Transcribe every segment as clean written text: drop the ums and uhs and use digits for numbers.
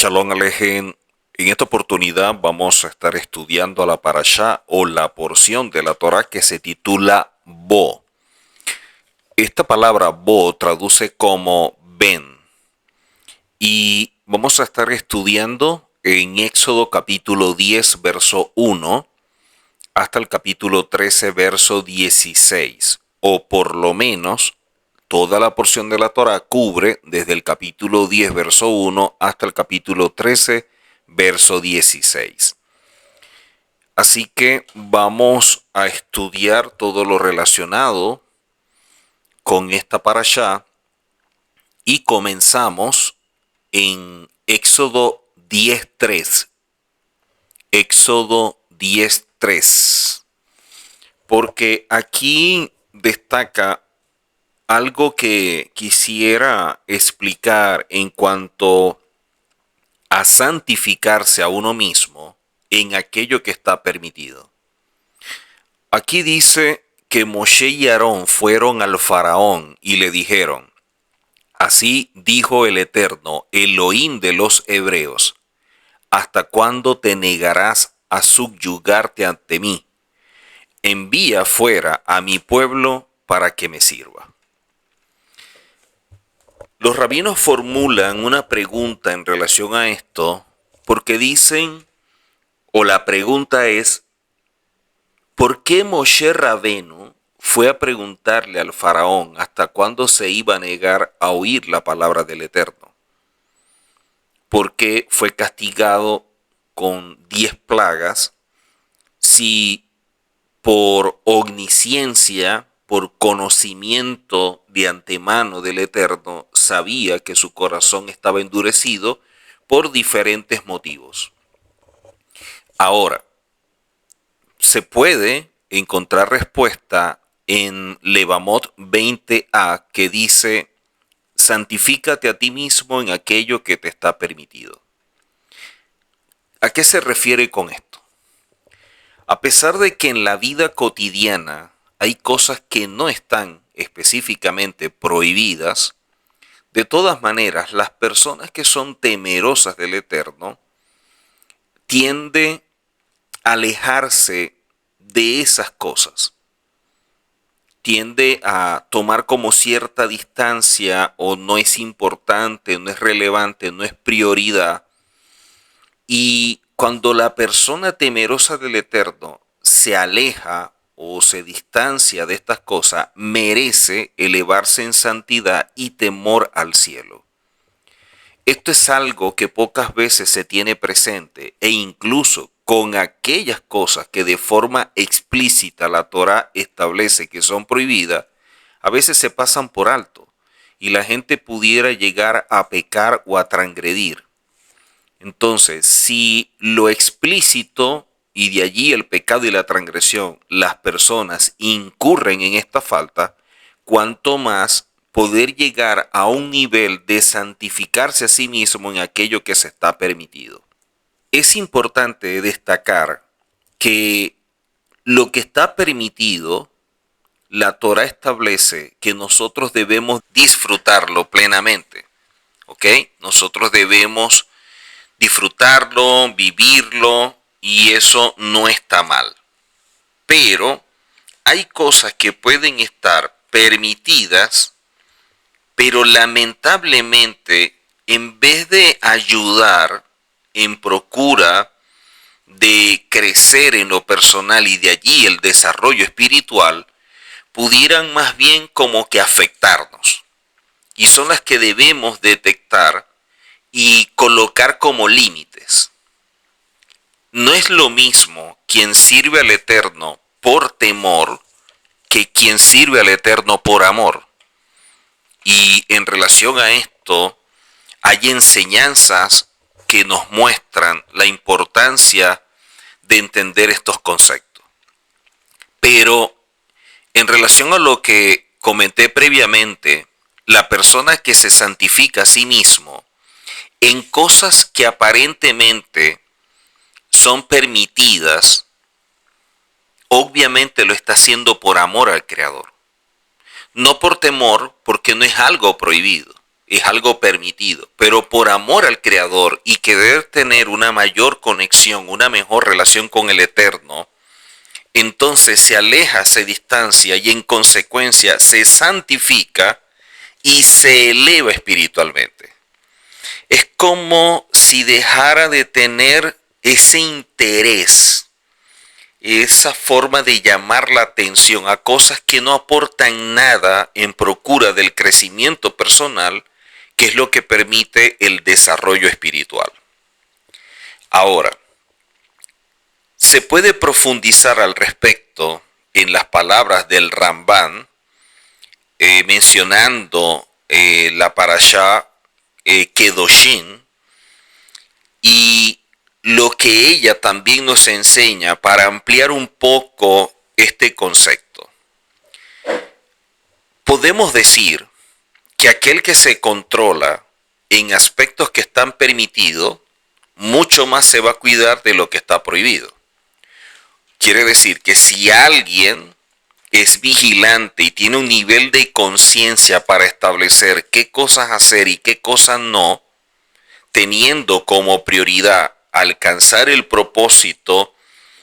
Shalom Alejen. En esta oportunidad vamos a estar estudiando la parashá o la porción de la Torá que se titula Bo. Esta palabra Bo traduce como ven. Y vamos a estar estudiando en Éxodo capítulo 10 verso 1 hasta el capítulo 13 verso 16. O por lo menos toda la porción de la Torá cubre desde el capítulo 10 verso 1 hasta el capítulo 13 verso 16. Así que vamos a estudiar todo lo relacionado con esta parashá y comenzamos en Éxodo 10:3. Éxodo 10:3. Porque aquí destaca algo que quisiera explicar en cuanto a santificarse a uno mismo en aquello que está permitido. Aquí dice que Moshe y Aarón fueron al faraón y le dijeron: así dijo el Eterno, Elohim de los hebreos, ¿hasta cuándo te negarás a subyugarte ante mí? Envía fuera a mi pueblo para que me sirva. Los rabinos formulan una pregunta en relación a esto porque dicen, o la pregunta es, ¿por qué Moshe Rabenu fue a preguntarle al faraón hasta cuándo se iba a negar a oír la palabra del Eterno? ¿Por qué fue castigado con 10 plagas si por omnisciencia, por conocimiento de antemano del Eterno, sabía que su corazón estaba endurecido por diferentes motivos? Ahora, se puede encontrar respuesta en Levamot 20a que dice: santifícate a ti mismo en aquello que te está permitido. ¿A qué se refiere con esto? A pesar de que en la vida cotidiana hay cosas que no están específicamente prohibidas, de todas maneras, las personas que son temerosas del Eterno tienden a alejarse de esas cosas. Tiende a tomar como cierta distancia, o no es importante, no es relevante, no es prioridad. Y cuando la persona temerosa del Eterno se aleja o se distancia de estas cosas, merece elevarse en santidad y temor al cielo. Esto es algo que pocas veces se tiene presente, e incluso con aquellas cosas que de forma explícita la Torá establece que son prohibidas, a veces se pasan por alto y la gente pudiera llegar a pecar o a transgredir. Entonces, si lo explícito y de allí el pecado y la transgresión, las personas incurren en esta falta, cuanto más poder llegar a un nivel de santificarse a sí mismo en aquello que se está permitido. Es importante destacar que lo que está permitido, la Torá establece que nosotros debemos disfrutarlo plenamente. ¿Ok? Nosotros debemos disfrutarlo, vivirlo, y eso no está mal. Pero hay cosas que pueden estar permitidas, pero lamentablemente, en vez de ayudar en procura de crecer en lo personal y de allí el desarrollo espiritual, pudieran más bien como que afectarnos. Y son las que debemos detectar y colocar como límites. No es lo mismo quien sirve al Eterno por temor que quien sirve al Eterno por amor. Y en relación a esto, hay enseñanzas que nos muestran la importancia de entender estos conceptos. Pero en relación a lo que comenté previamente, la persona que se santifica a sí mismo en cosas que aparentemente son permitidas, obviamente lo está haciendo por amor al Creador. No por temor, porque no es algo prohibido. es algo permitido, pero por amor al Creador y querer tener una mayor conexión, una mejor relación con el Eterno, entonces se aleja, se distancia y en consecuencia se santifica y se eleva espiritualmente. Es como si dejara de tener ese interés, esa forma de llamar la atención a cosas que no aportan nada en procura del crecimiento personal, que es lo que permite el desarrollo espiritual. Ahora, se puede profundizar al respecto en las palabras del Rambán, mencionando la parashá Kedoshin, y lo que ella también nos enseña para ampliar un poco este concepto. Podemos decir que aquel que se controla en aspectos que están permitidos, mucho más se va a cuidar de lo que está prohibido. Quiere decir que si alguien es vigilante y tiene un nivel de conciencia para establecer qué cosas hacer y qué cosas no, teniendo como prioridad alcanzar el propósito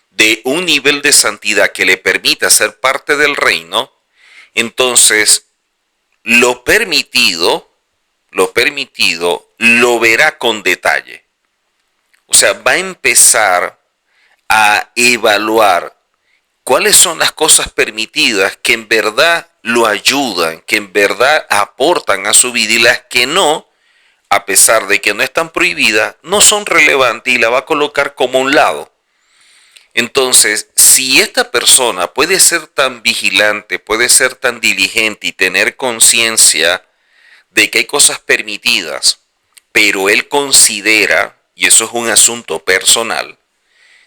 de un nivel de santidad que le permita ser parte del reino, entonces lo permitido lo verá con detalle. O sea, va a empezar a evaluar cuáles son las cosas permitidas que en verdad lo ayudan, que en verdad aportan a su vida, y las que no, a pesar de que no están prohibidas, no son relevantes y la va a colocar como un lado. Entonces, si esta persona puede ser tan vigilante, puede ser tan diligente y tener conciencia de que hay cosas permitidas, pero él considera, y eso es un asunto personal,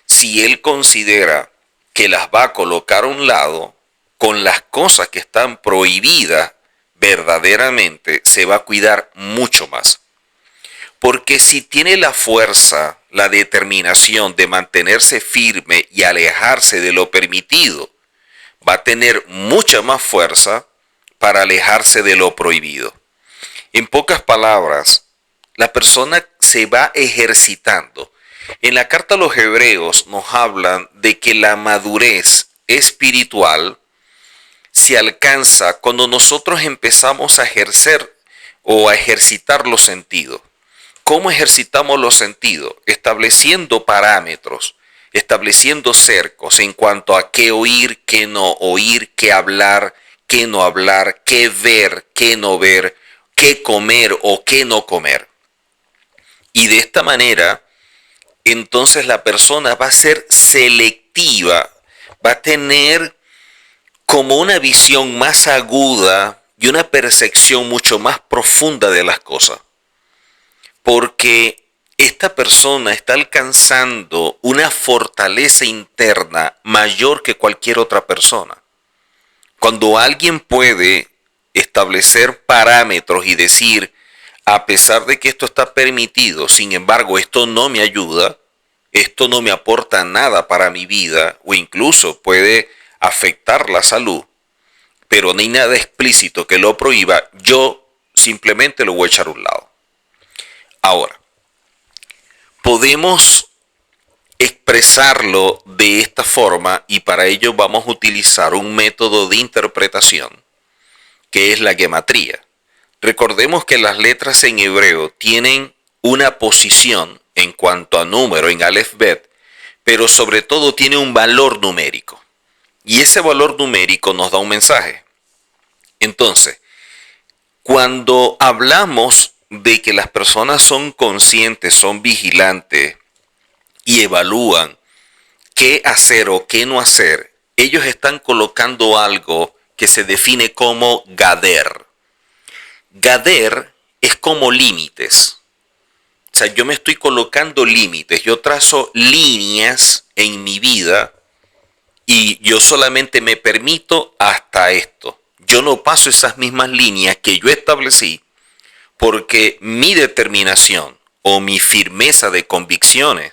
si él considera que las va a colocar a un lado, con las cosas que están prohibidas, verdaderamente se va a cuidar mucho más. Porque si tiene la fuerza, la determinación de mantenerse firme y alejarse de lo permitido, va a tener mucha más fuerza para alejarse de lo prohibido. En pocas palabras, la persona se va ejercitando. En la carta a los Hebreos nos hablan de que la madurez espiritual se alcanza cuando nosotros empezamos a ejercer o a ejercitar los sentidos. ¿Cómo ejercitamos los sentidos? Estableciendo parámetros, estableciendo cercos en cuanto a qué oír, qué no oír, qué hablar, qué no hablar, qué ver, qué no ver, qué comer o qué no comer. Y de esta manera, entonces la persona va a ser selectiva, va a tener como una visión más aguda y una percepción mucho más profunda de las cosas. Porque esta persona está alcanzando una fortaleza interna mayor que cualquier otra persona. Cuando alguien puede establecer parámetros y decir, a pesar de que esto está permitido, sin embargo, esto no me ayuda, esto no me aporta nada para mi vida, o incluso puede afectar la salud, pero no hay nada explícito que lo prohíba, yo simplemente lo voy a echar a un lado. Ahora, podemos expresarlo de esta forma y para ello vamos a utilizar un método de interpretación que es la gematría. Recordemos que las letras en hebreo tienen una posición en cuanto a número en Aleph Bet, pero sobre todo tiene un valor numérico. Y ese valor numérico nos da un mensaje. Entonces, cuando hablamos de que las personas son conscientes, son vigilantes y evalúan qué hacer o qué no hacer, ellos están colocando algo que se define como gader. Gader es como límites. O sea, yo me estoy colocando límites, yo trazo líneas en mi vida y yo solamente me permito hasta esto. Yo no paso esas mismas líneas que yo establecí porque mi determinación o mi firmeza de convicciones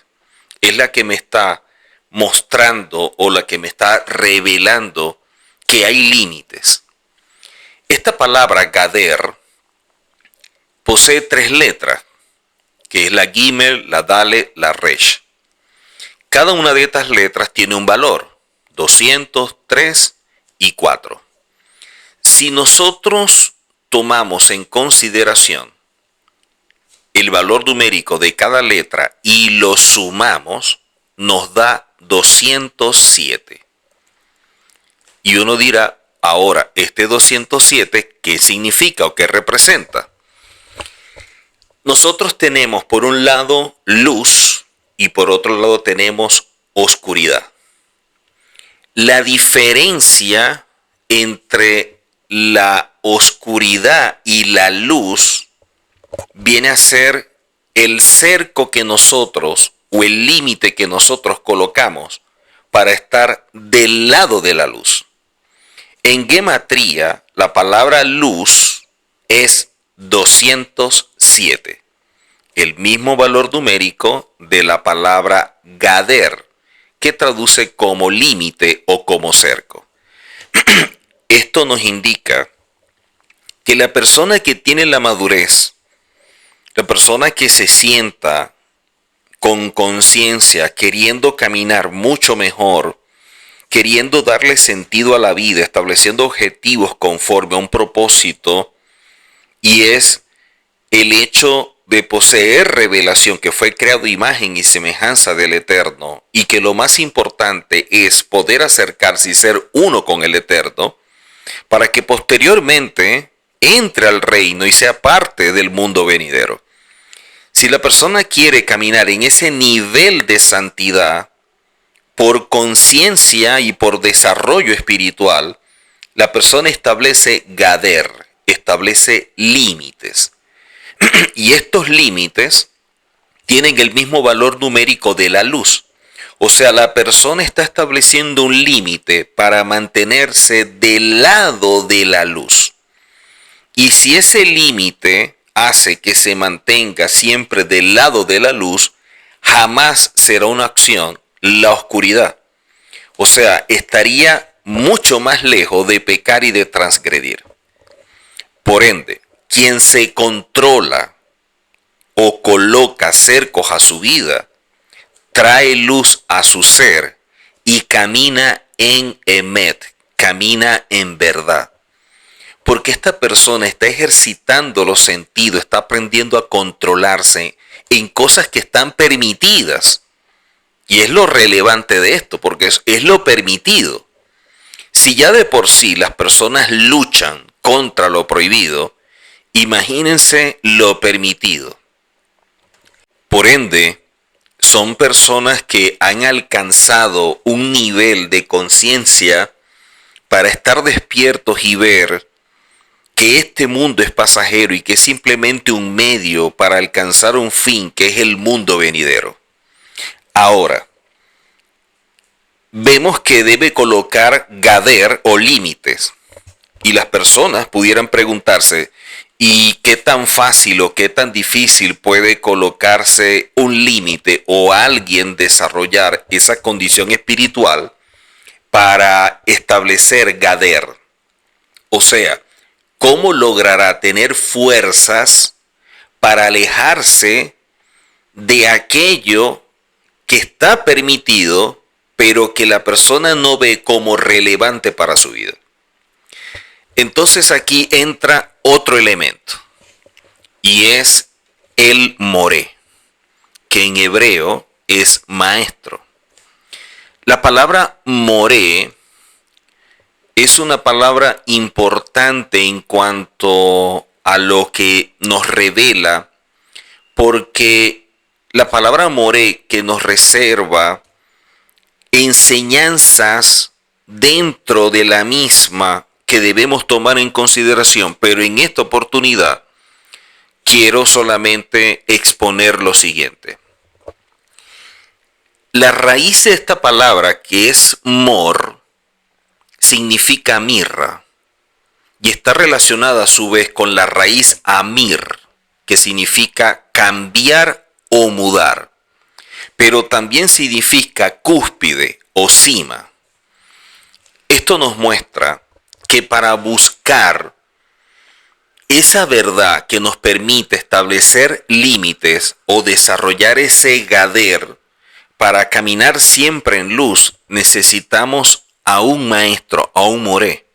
es la que me está mostrando o la que me está revelando que hay límites. Esta palabra gader posee 3 letras, que es la Gimel, la Dalet, la Resh. Cada una de estas letras tiene un valor, 200, 3 y 4. Si nosotros tomamos en consideración el valor numérico de cada letra y lo sumamos, nos da 207. Y uno dirá, ahora, este 207, ¿qué significa o qué representa? Nosotros tenemos por un lado luz y por otro lado tenemos oscuridad. La diferencia entre la oscuridad y la luz viene a ser el cerco que nosotros o el límite que nosotros colocamos para estar del lado de la luz. En gematría, la palabra luz es 207, el mismo valor numérico de la palabra gader, que traduce como límite o como cerco. Esto nos indica que la persona que tiene la madurez, la persona que se sienta con conciencia, queriendo caminar mucho mejor, queriendo darle sentido a la vida, estableciendo objetivos conforme a un propósito, y es el hecho de poseer revelación, que fue creado imagen y semejanza del Eterno, y que lo más importante es poder acercarse y ser uno con el Eterno, para que posteriormente entre al reino y sea parte del mundo venidero. Si la persona quiere caminar en ese nivel de santidad, por conciencia y por desarrollo espiritual, la persona establece gader, establece límites. Y estos límites tienen el mismo valor numérico de la luz. O sea, la persona está estableciendo un límite para mantenerse del lado de la luz. Y si ese límite hace que se mantenga siempre del lado de la luz, jamás será una acción la oscuridad. O sea, estaría mucho más lejos de pecar y de transgredir. Por ende, quien se controla o coloca cercos a su vida, trae luz a su ser y camina en emet, camina en verdad. Porque esta persona está ejercitando los sentidos, está aprendiendo a controlarse en cosas que están permitidas. Y es lo relevante de esto, porque es lo permitido. Si ya de por sí las personas luchan contra lo prohibido, imagínense lo permitido. Por ende, son personas que han alcanzado un nivel de conciencia para estar despiertos y ver que este mundo es pasajero y que es simplemente un medio para alcanzar un fin, que es el mundo venidero. Ahora, vemos que debe colocar gader o límites. Y las personas pudieran preguntarse, ¿y qué tan fácil o qué tan difícil puede colocarse un límite o alguien desarrollar esa condición espiritual para establecer gader? O sea, ¿cómo logrará tener fuerzas para alejarse de aquello que está permitido, pero que la persona no ve como relevante para su vida? Entonces aquí entra otro elemento, y es el moré, que en hebreo es maestro. La palabra moré es una palabra importante en cuanto a lo que nos revela, porque la palabra moré que nos reserva enseñanzas dentro de la misma que debemos tomar en consideración, pero en esta oportunidad quiero solamente exponer lo siguiente. La raíz de esta palabra, que es mor, significa mirra y está relacionada a su vez con la raíz amir, que significa cambiar o mudar, pero también significa cúspide o cima. Esto nos muestra que para buscar Esa verdad que nos permite establecer límites o desarrollar ese gader para caminar siempre en luz, necesitamos a un maestro, a un moré,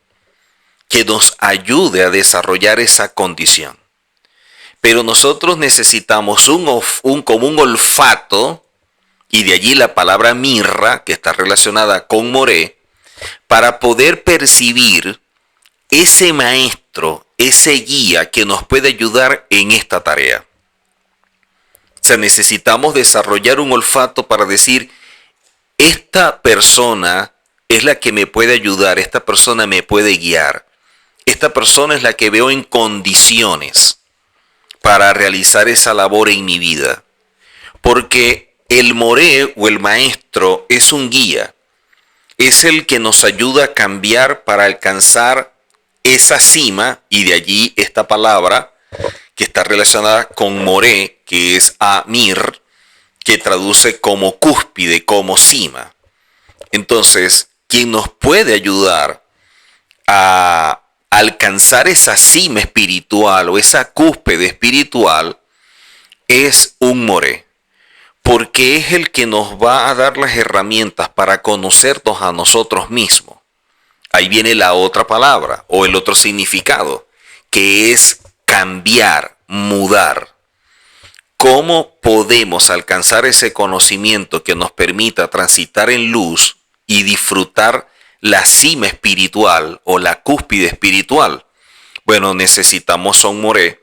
que nos ayude a desarrollar esa condición. Pero nosotros necesitamos como un olfato, y de allí la palabra mirra, que está relacionada con moré, para poder percibir ese maestro, ese guía que nos puede ayudar en esta tarea. O sea, necesitamos desarrollar un olfato para decir, esta persona es la que me puede ayudar, esta persona me puede guiar, esta persona es la que veo en condiciones para realizar esa labor en mi vida. Porque el moré o el maestro es un guía, es el que nos ayuda a cambiar para alcanzar esa cima, y de allí esta palabra que está relacionada con moré, que es amir, que traduce como cúspide, como cima. Entonces, quien nos puede ayudar a alcanzar esa cima espiritual o esa cúspide espiritual es un moré, porque es el que nos va a dar las herramientas para conocernos a nosotros mismos. Ahí viene la otra palabra o el otro significado, que es cambiar, mudar. ¿Cómo podemos alcanzar ese conocimiento que nos permita transitar en luz y disfrutar la cima espiritual o la cúspide espiritual? Bueno, necesitamos a un moré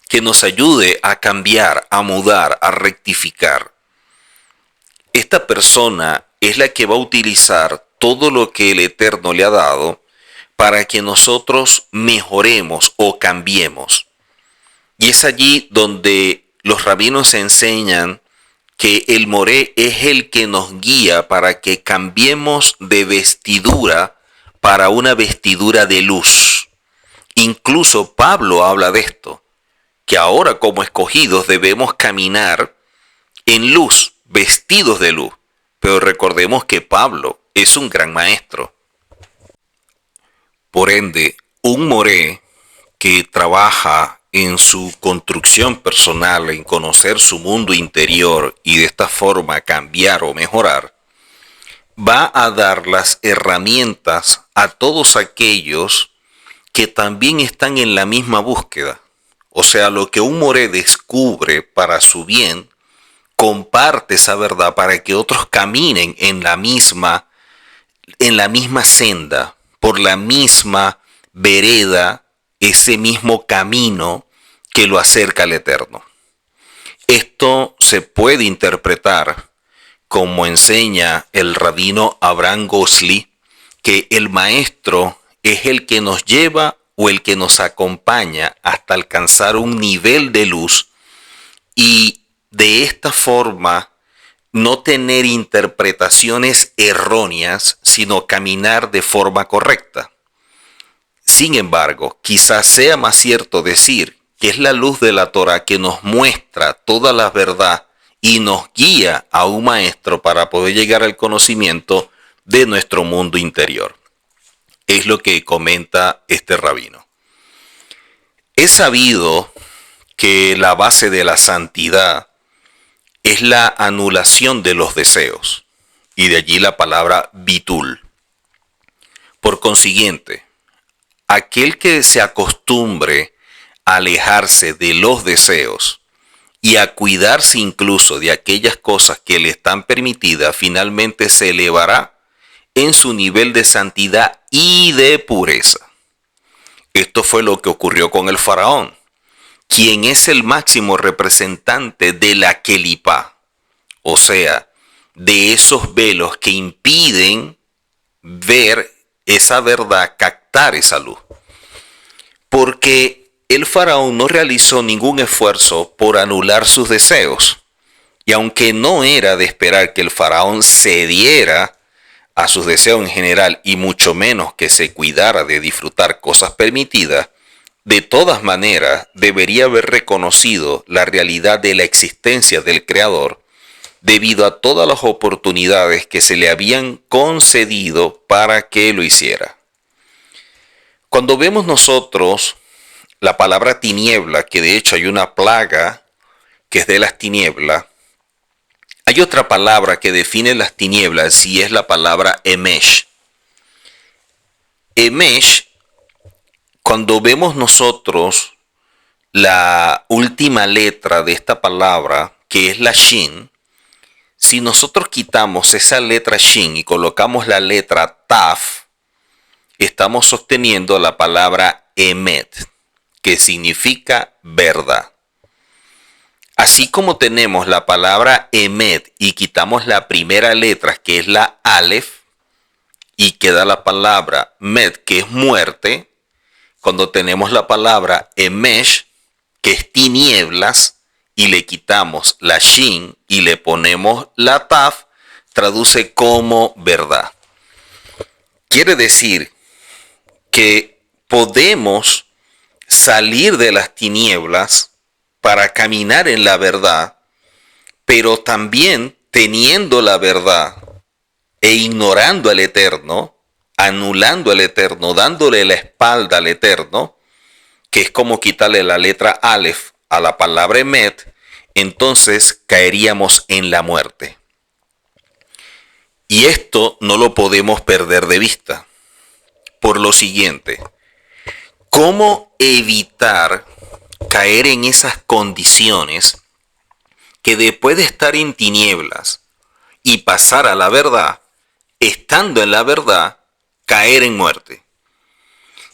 que nos ayude a cambiar, a mudar, a rectificar. Esta persona es la que va a utilizar todo lo que el Eterno le ha dado para que nosotros mejoremos o cambiemos. Y es allí donde los rabinos enseñan que el moré es el que nos guía para que cambiemos de vestidura para una vestidura de luz. Incluso Pablo habla de esto, que ahora como escogidos debemos caminar en luz, vestidos de luz. Pero recordemos que Pablo es un gran maestro. Por ende, un moré que trabaja en su construcción personal, en conocer su mundo interior y de esta forma cambiar o mejorar, va a dar las herramientas a todos aquellos que también están en la misma búsqueda. O sea, lo que un moré descubre para su bien, comparte esa verdad para que otros caminen en la misma senda, por la misma vereda, ese mismo camino que lo acerca al Eterno. Esto se puede interpretar como enseña el rabino Abraham Gosli, que el maestro es el que nos lleva o el que nos acompaña hasta alcanzar un nivel de luz y de esta forma no tener interpretaciones erróneas, sino caminar de forma correcta. Sin embargo, quizás sea más cierto decir que es la luz de la Torah que nos muestra toda la verdad y nos guía a un maestro para poder llegar al conocimiento de nuestro mundo interior. Es lo que comenta este rabino. Es sabido que la base de la santidad es la anulación de los deseos, y de allí la palabra bitul. Por consiguiente, aquel que se acostumbre a alejarse de los deseos y a cuidarse incluso de aquellas cosas que le están permitidas, finalmente se elevará en su nivel de santidad y de pureza. Esto fue lo que ocurrió con el faraón, quien es el máximo representante de la kelipá, o sea, de esos velos que impiden ver esa verdad, captar esa luz. Porque el faraón no realizó ningún esfuerzo por anular sus deseos, y aunque no era de esperar que el faraón cediera a sus deseos en general, y mucho menos que se cuidara de disfrutar cosas permitidas, de todas maneras debería haber reconocido la realidad de la existencia del Creador debido a todas las oportunidades que se le habían concedido para que lo hiciera. Cuando vemos nosotros la palabra tiniebla, que de hecho hay una plaga que es de las tinieblas, hay otra palabra que define las tinieblas y es la palabra emesh. Emesh, cuando vemos nosotros la última letra de esta palabra, que es la shin, si nosotros quitamos esa letra shin y colocamos la letra taf, estamos sosteniendo la palabra emet, que significa verdad. Así como tenemos la palabra emet y quitamos la primera letra, que es la alef, y queda la palabra met, que es muerte, cuando tenemos la palabra emesh, que es tinieblas, y le quitamos la shin y le ponemos la taf, traduce como verdad. Quiere decir que podemos salir de las tinieblas para caminar en la verdad, pero también teniendo la verdad e ignorando al Eterno, anulando al Eterno, dándole la espalda al Eterno, que es como quitarle la letra Aleph a la palabra Emet, entonces caeríamos en la muerte. Y esto no lo podemos perder de vista. Por lo siguiente, ¿cómo evitar caer en esas condiciones que después de estar en tinieblas y pasar a la verdad, estando en la verdad, caer en muerte?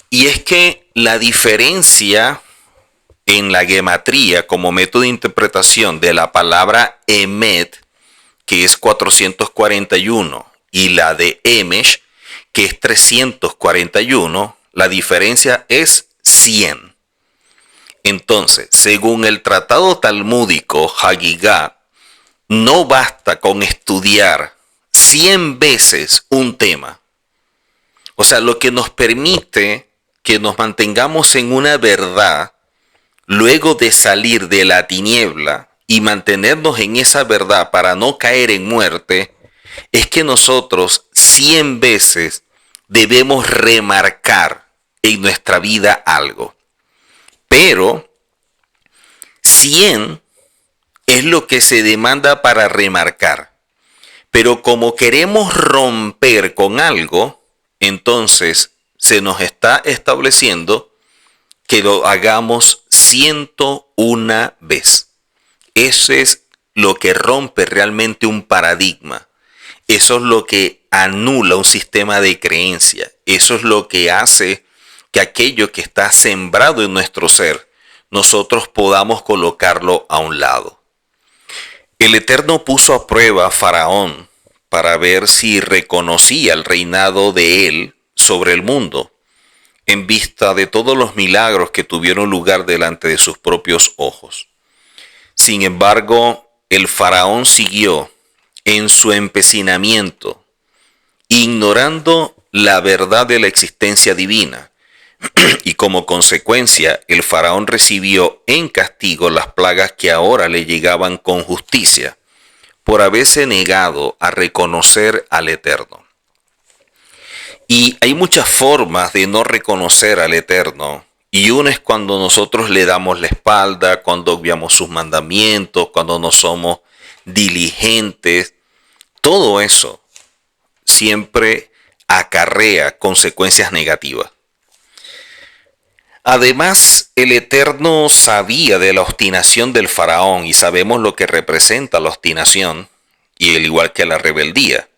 Y es que la diferencia en la gematría como método de interpretación de la palabra emet, que es 441, y la de emesh, que es 341, la diferencia es 100. Entonces, según el tratado talmúdico Hagigá, no basta con estudiar 100 veces un tema. O sea, lo que nos permite que nos mantengamos en una verdad luego de salir de la tiniebla y mantenernos en esa verdad para no caer en muerte, es que nosotros 100 veces debemos remarcar en nuestra vida algo. Pero 100 es lo que se demanda para remarcar. Pero como queremos romper con algo, entonces se nos está estableciendo que lo hagamos 101 veces. Eso es lo que rompe realmente un paradigma. Eso es lo que anula un sistema de creencia. Eso es lo que hace que aquello que está sembrado en nuestro ser, nosotros podamos colocarlo a un lado. El Eterno puso a prueba a Faraón para ver si reconocía el reinado de él sobre el mundo, en vista de todos los milagros que tuvieron lugar delante de sus propios ojos. Sin embargo, el faraón siguió en su empecinamiento, ignorando la verdad de la existencia divina, y como consecuencia, el faraón recibió en castigo las plagas que ahora le llegaban con justicia, por haberse negado a reconocer al Eterno. Y hay muchas formas de no reconocer al Eterno. Y una es cuando nosotros le damos la espalda, cuando obviamos sus mandamientos, cuando no somos diligentes. Todo eso siempre acarrea consecuencias negativas. Además, el Eterno sabía de la obstinación del faraón y sabemos lo que representa la obstinación, y al igual que la rebeldía,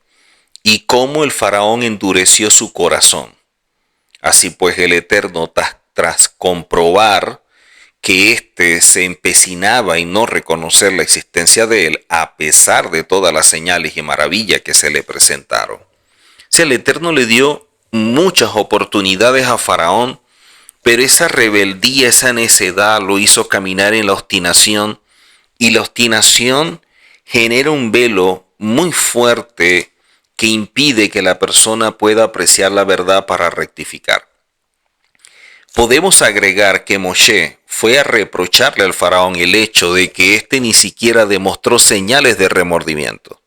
y cómo el faraón endureció su corazón. Así pues, el Eterno, tras comprobar que éste se empecinaba en no reconocer la existencia de él, a pesar de todas las señales y maravillas que se le presentaron. O sea, el Eterno le dio muchas oportunidades a Faraón, pero esa rebeldía, esa necedad lo hizo caminar en la obstinación, y la obstinación genera un velo muy fuerte que impide que la persona pueda apreciar la verdad para rectificar. Podemos agregar que Moshe fue a reprocharle al faraón el hecho de que éste ni siquiera demostró señales de remordimiento.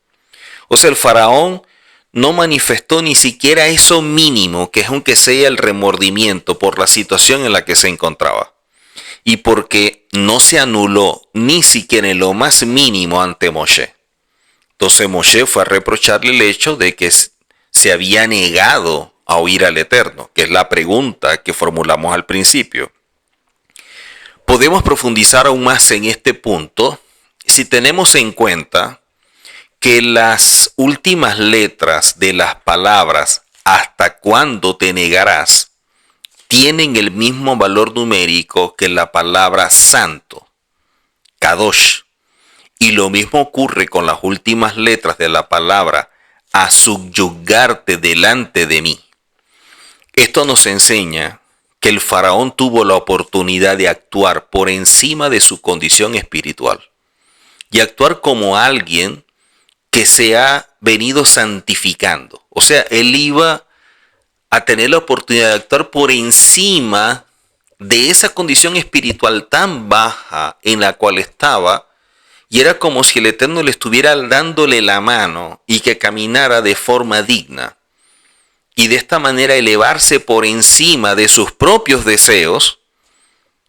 O sea, el faraón no manifestó ni siquiera eso mínimo, que es aunque sea el remordimiento por la situación en la que se encontraba. y porque no se anuló ni siquiera en lo más mínimo ante Moshe. Entonces Moshe fue a reprocharle el hecho de que se había negado a oír al Eterno, que es la pregunta que formulamos al principio. Podemos profundizar aún más en este punto si tenemos en cuenta que las últimas letras de las palabras "hasta cuándo te negarás" tienen el mismo valor numérico que la palabra santo, kadosh. Y lo mismo ocurre con las últimas letras de la palabra "a subyugarte delante de mí". Esto nos enseña que el faraón tuvo la oportunidad de actuar por encima de su condición espiritual y actuar como alguien que se ha venido santificando. O sea, él iba a tener la oportunidad de actuar por encima de esa condición espiritual tan baja en la cual estaba, y era como si el Eterno le estuviera dándole la mano y que caminara de forma digna, y de esta manera elevarse por encima de sus propios deseos,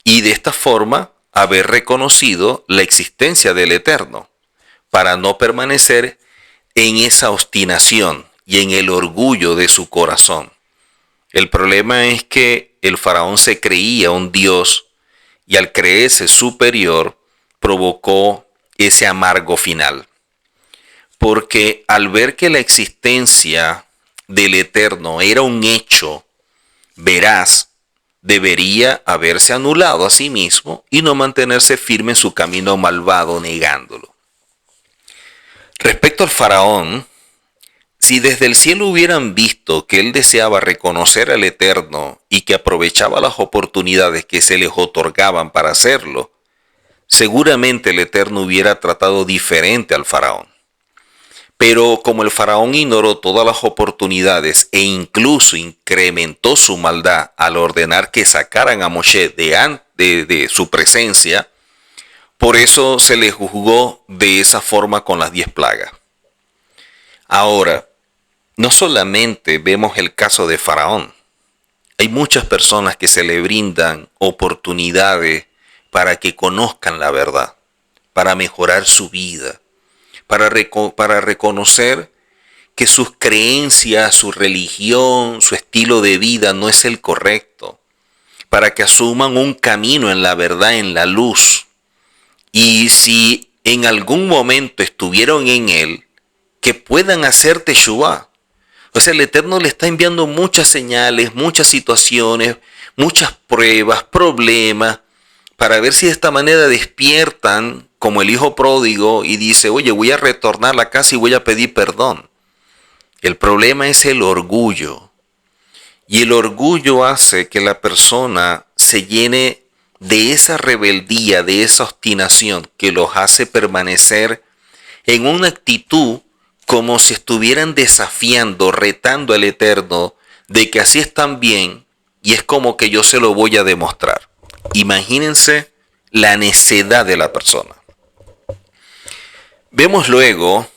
y de esta forma haber reconocido la existencia del Eterno, para no permanecer en esa obstinación y en el orgullo de su corazón. El problema es que el faraón se creía un dios, y al creerse superior provocó ese amargo final. Porque al ver que la existencia del Eterno era un hecho veraz, debería haberse anulado a sí mismo y no mantenerse firme en su camino malvado negándolo. Respecto al faraón, si desde el cielo hubieran visto que él deseaba reconocer al Eterno y que aprovechaba las oportunidades que se les otorgaban para hacerlo, seguramente el Eterno hubiera tratado diferente al faraón. Pero como el faraón ignoró todas las oportunidades e incluso incrementó su maldad al ordenar que sacaran a Moshe de su presencia, por eso se le juzgó de esa forma con las 10 plagas. Ahora, no solamente vemos el caso de Faraón. Hay muchas personas que se le brindan oportunidades para que conozcan la verdad, para mejorar su vida, para reconocer que sus creencias, su religión, su estilo de vida no es el correcto, para que asuman un camino en la verdad, en la luz. Y si en algún momento estuvieron en él, que puedan hacer teshuvá. O sea, el Eterno le está enviando muchas señales, muchas situaciones, muchas pruebas, problemas, para ver si de esta manera despiertan como el hijo pródigo y dice, oye, voy a retornar a la casa y voy a pedir perdón. El problema es el orgullo. Y el orgullo hace que la persona se llene de esa rebeldía, de esa obstinación que los hace permanecer en una actitud como si estuvieran desafiando, retando al Eterno, de que así están bien y es como que yo se lo voy a demostrar. Imagínense la necedad de la persona. Vemos luego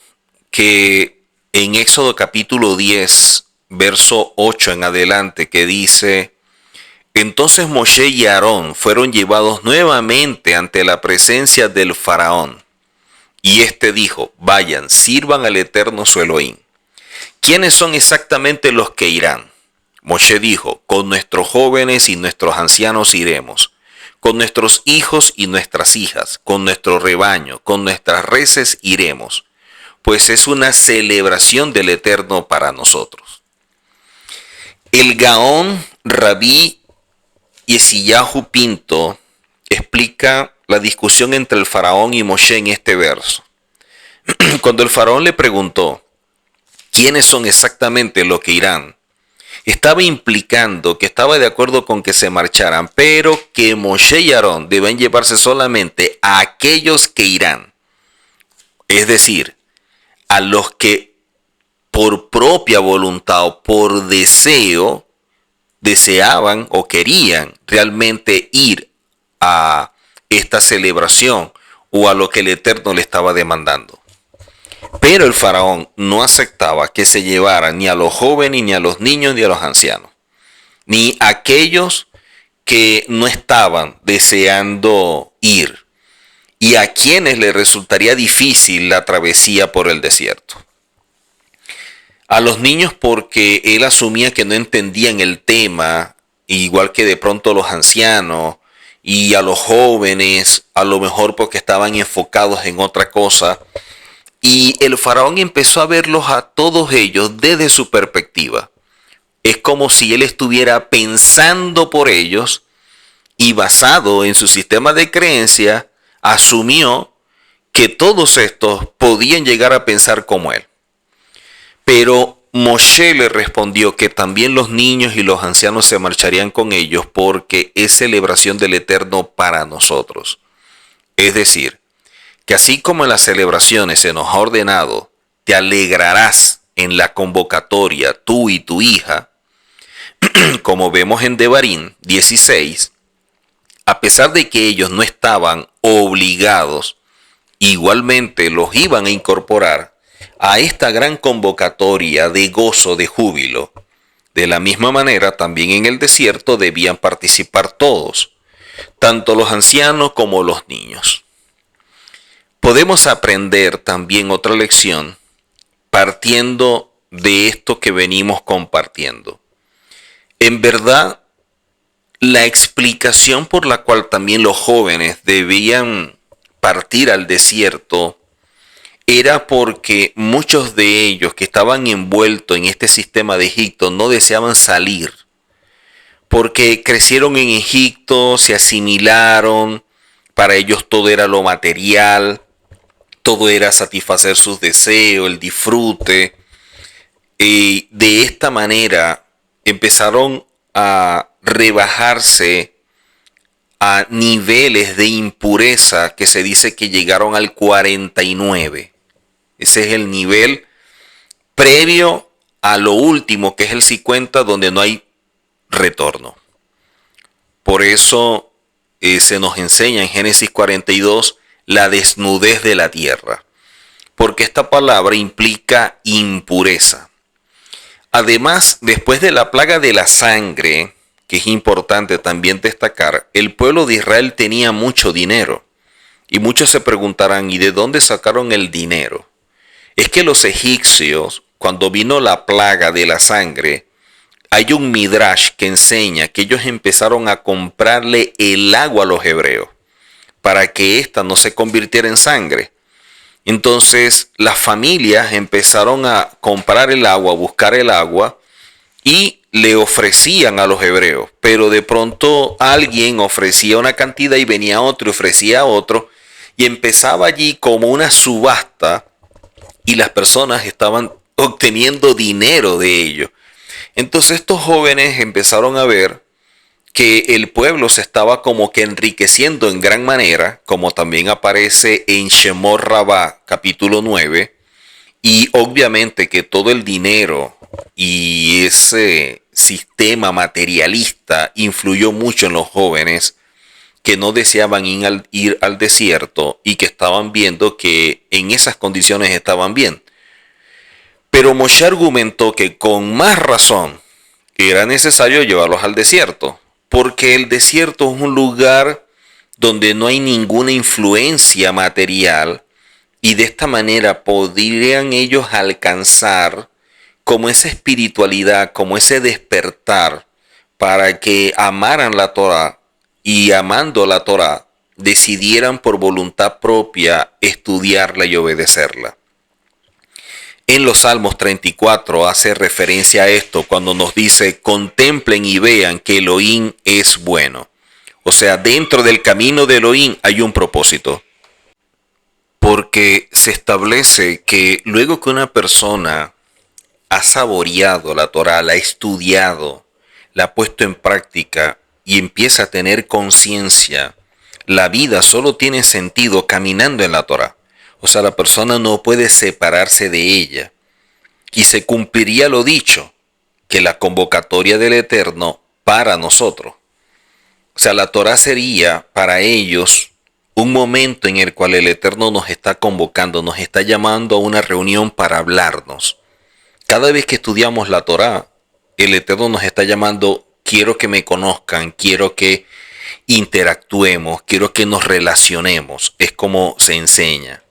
que en Éxodo capítulo 10, verso 8 en adelante, que dice: entonces Moshe y Aarón fueron llevados nuevamente ante la presencia del faraón. Y éste dijo, vayan, sirvan al Eterno su Elohim. ¿Quiénes son exactamente los que irán? Moshe dijo, con nuestros jóvenes y nuestros ancianos iremos, con nuestros hijos y nuestras hijas, con nuestro rebaño, con nuestras reses iremos, pues es una celebración del Eterno para nosotros. El Gaón Rabí Yesiyahu Pinto explica la discusión entre el faraón y Moshe en este verso. Cuando el faraón le preguntó quiénes son exactamente los que irán, estaba implicando que estaba de acuerdo con que se marcharan, pero que Moshe y Aarón deben llevarse solamente a aquellos que irán. Es decir, a los que por propia voluntad o por deseo deseaban o querían realmente ir a esta celebración o a lo que el Eterno le estaba demandando. Pero el faraón no aceptaba que se llevaran ni a los jóvenes, ni a los niños, ni a los ancianos, ni a aquellos que no estaban deseando ir y a quienes les resultaría difícil la travesía por el desierto. A los niños porque él asumía que no entendían el tema, igual que de pronto los ancianos, y a los jóvenes, a lo mejor porque estaban enfocados en otra cosa. Y el faraón empezó a verlos a todos ellos desde su perspectiva. Es como si él estuviera pensando por ellos y basado en su sistema de creencia, asumió que todos estos podían llegar a pensar como él. Pero Moshe le respondió que también los niños y los ancianos se marcharían con ellos porque es celebración del Eterno para nosotros. Es decir, que así como en las celebraciones se nos ha ordenado, te alegrarás en la convocatoria tú y tu hija, como vemos en Devarim 16, a pesar de que ellos no estaban obligados, igualmente los iban a incorporar a esta gran convocatoria de gozo, de júbilo. De la misma manera, también en el desierto debían participar todos, tanto los ancianos como los niños. Podemos aprender también otra lección partiendo de esto que venimos compartiendo. En verdad, la explicación por la cual también los jóvenes debían partir al desierto era porque muchos de ellos que estaban envueltos en este sistema de Egipto no deseaban salir, porque crecieron en Egipto, se asimilaron, para ellos todo era lo material, todo era satisfacer sus deseos, el disfrute. Y de esta manera empezaron a rebajarse a niveles de impureza que se dice que llegaron al 49. Ese es el nivel previo a lo último, que es el 50, donde no hay retorno. Por eso se nos enseña en Génesis 42 la desnudez de la tierra, porque esta palabra implica impureza. Además, después de la plaga de la sangre, que es importante también destacar, el pueblo de Israel tenía mucho dinero. Y muchos se preguntarán, ¿y de dónde sacaron el dinero? Es que los egipcios, cuando vino la plaga de la sangre, hay un midrash que enseña que ellos empezaron a comprarle el agua a los hebreos para que ésta no se convirtiera en sangre. Entonces las familias empezaron a comprar el agua, a buscar el agua y le ofrecían a los hebreos. Pero de pronto alguien ofrecía una cantidad y venía otro y ofrecía a otro. Y empezaba allí como una subasta y las personas estaban obteniendo dinero de ello. Entonces estos jóvenes empezaron a ver que el pueblo se estaba como que enriqueciendo en gran manera, como también aparece en Shemot Rabbah, capítulo 9, y obviamente que todo el dinero y ese sistema materialista influyó mucho en los jóvenes que no deseaban ir al desierto y que estaban viendo que en esas condiciones estaban bien. Pero Moshe argumentó que con más razón era necesario llevarlos al desierto, porque el desierto es un lugar donde no hay ninguna influencia material y de esta manera podrían ellos alcanzar como esa espiritualidad, como ese despertar para que amaran la Torá y amando la Torá decidieran por voluntad propia estudiarla y obedecerla. En los Salmos 34 hace referencia a esto cuando nos dice: contemplen y vean que Elohim es bueno. O sea, dentro del camino de Elohim hay un propósito. Porque se establece que luego que una persona ha saboreado la Torá, la ha estudiado, la ha puesto en práctica y empieza a tener conciencia, la vida solo tiene sentido caminando en la Torá. O sea, la persona no puede separarse de ella. Y se cumpliría lo dicho, que la convocatoria del Eterno para nosotros. O sea, la Torá sería para ellos un momento en el cual el Eterno nos está convocando, nos está llamando a una reunión para hablarnos. Cada vez que estudiamos la Torá, el Eterno nos está llamando quiero que me conozcan, quiero que interactuemos, quiero que nos relacionemos. Es como se enseña.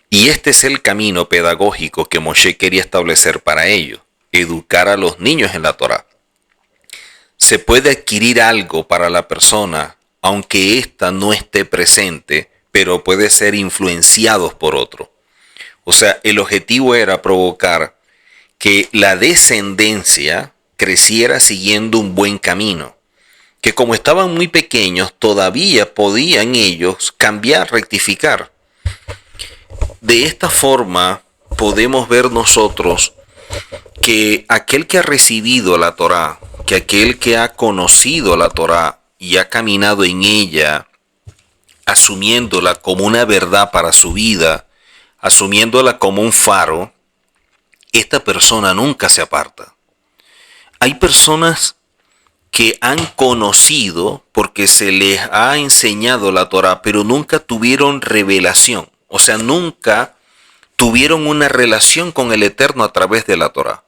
Y este es el camino pedagógico que Moshe quería establecer para ellos, educar a los niños en la Torá. Se puede adquirir algo para la persona, aunque ésta no esté presente, pero puede ser influenciados por otro. O sea, el objetivo era provocar que la descendencia creciera siguiendo un buen camino, que como estaban muy pequeños todavía podían ellos cambiar, rectificar. De esta forma podemos ver nosotros que aquel que ha recibido la Torá, que aquel que ha conocido la Torá y ha caminado en ella, asumiéndola como una verdad para su vida, asumiéndola como un faro, esta persona nunca se aparta. Hay personas que han conocido porque se les ha enseñado la Torá, pero nunca tuvieron revelación. O sea, nunca tuvieron una relación con el Eterno a través de la Torá.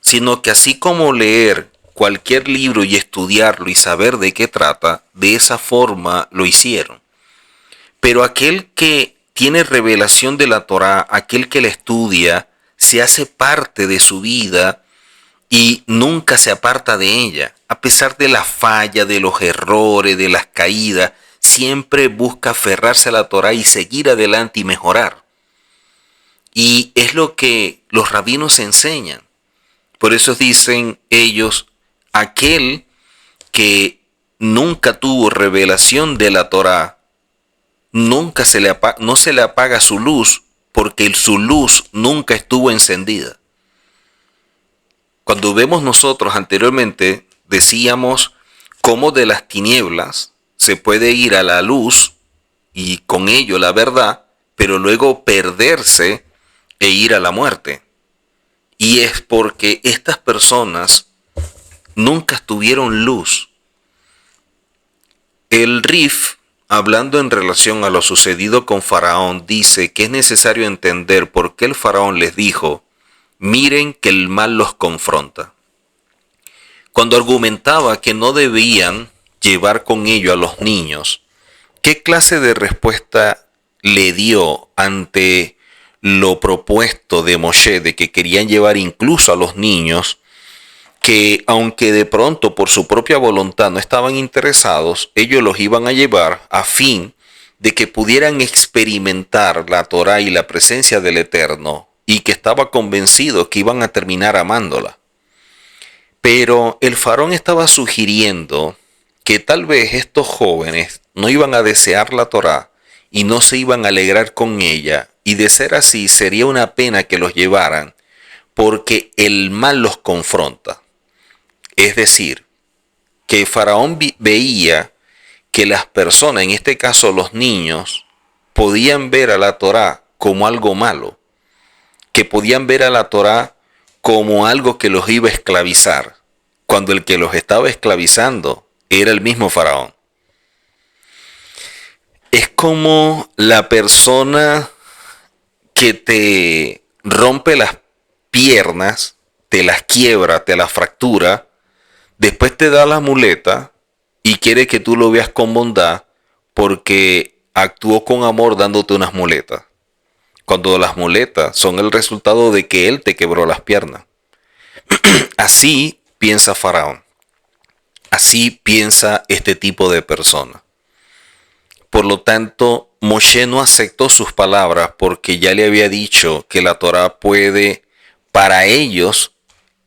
Sino que así como leer cualquier libro y estudiarlo y saber de qué trata, de esa forma lo hicieron. Pero aquel que tiene revelación de la Torá, aquel que la estudia, se hace parte de su vida y nunca se aparta de ella. A pesar de la falla, de los errores, de las caídas, siempre busca aferrarse a la Torá y seguir adelante y mejorar. Y es lo que los rabinos enseñan. Por eso dicen ellos, aquel que nunca tuvo revelación de la Torá, no se le apaga su luz, porque su luz nunca estuvo encendida. Cuando vemos nosotros anteriormente, decíamos cómo de las tinieblas se puede ir a la luz y con ello la verdad, pero luego perderse e ir a la muerte. Y es porque estas personas nunca tuvieron luz. El Rif, hablando en relación a lo sucedido con Faraón, dice que es necesario entender por qué el Faraón les dijo, miren que el mal los confronta. Cuando argumentaba que no debían llevar con ello a los niños, ¿qué clase de respuesta le dio ante lo propuesto de Moshe de que querían llevar incluso a los niños, que aunque de pronto por su propia voluntad no estaban interesados, ellos los iban a llevar a fin de que pudieran experimentar la Torá y la presencia del Eterno, y que estaba convencido que iban a terminar amándola? Pero el faraón estaba sugiriendo que tal vez estos jóvenes no iban a desear la Torá y no se iban a alegrar con ella, y de ser así sería una pena que los llevaran, porque el mal los confronta. Es decir, que Faraón veía que las personas, en este caso los niños, podían ver a la Torá como algo malo, que podían ver a la Torá como algo que los iba a esclavizar, cuando el que los estaba esclavizando era el mismo Faraón. Es como la persona que te rompe las piernas, te las quiebra, te las fractura, después te da la muleta y quiere que tú lo veas con bondad porque actuó con amor dándote unas muletas, cuando las muletas son el resultado de que él te quebró las piernas. Así piensa Faraón, así piensa este tipo de persona. Por lo tanto, Moshe no aceptó sus palabras porque ya le había dicho que la Torá puede, para ellos,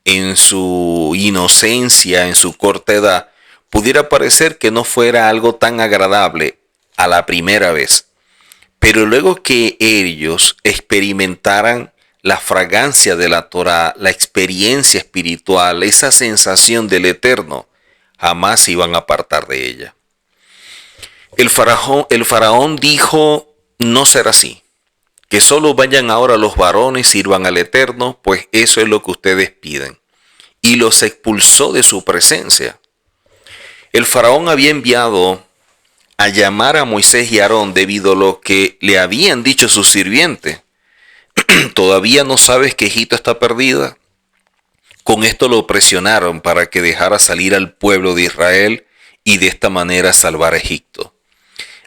en su inocencia, en su corta edad, pudiera parecer que no fuera algo tan agradable a la primera vez. Pero luego que ellos experimentaran la fragancia de la Torá, la experiencia espiritual, esa sensación del Eterno, jamás se iban a apartar de ella. El faraón dijo, no será así, que solo vayan ahora los varones, sirvan al Eterno, pues eso es lo que ustedes piden. Y los expulsó de su presencia. El faraón había enviado a llamar a Moisés y Aarón debido a lo que le habían dicho sus sirvientes. ¿Todavía no sabes que Egipto está perdida? Con esto lo presionaron para que dejara salir al pueblo de Israel y de esta manera salvar a Egipto.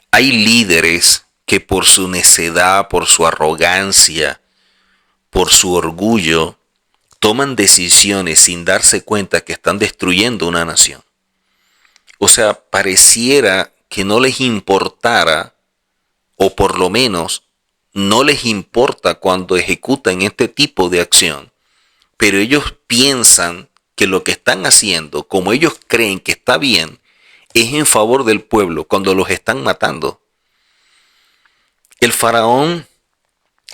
Hay líderes que por su necedad, por su arrogancia, por su orgullo, toman decisiones sin darse cuenta que están destruyendo una nación. O sea, pareciera que no les importara, o por lo menos no les importa cuando ejecutan este tipo de acción, pero ellos piensan que lo que están haciendo, como ellos creen que está bien, es en favor del pueblo cuando los están matando. El faraón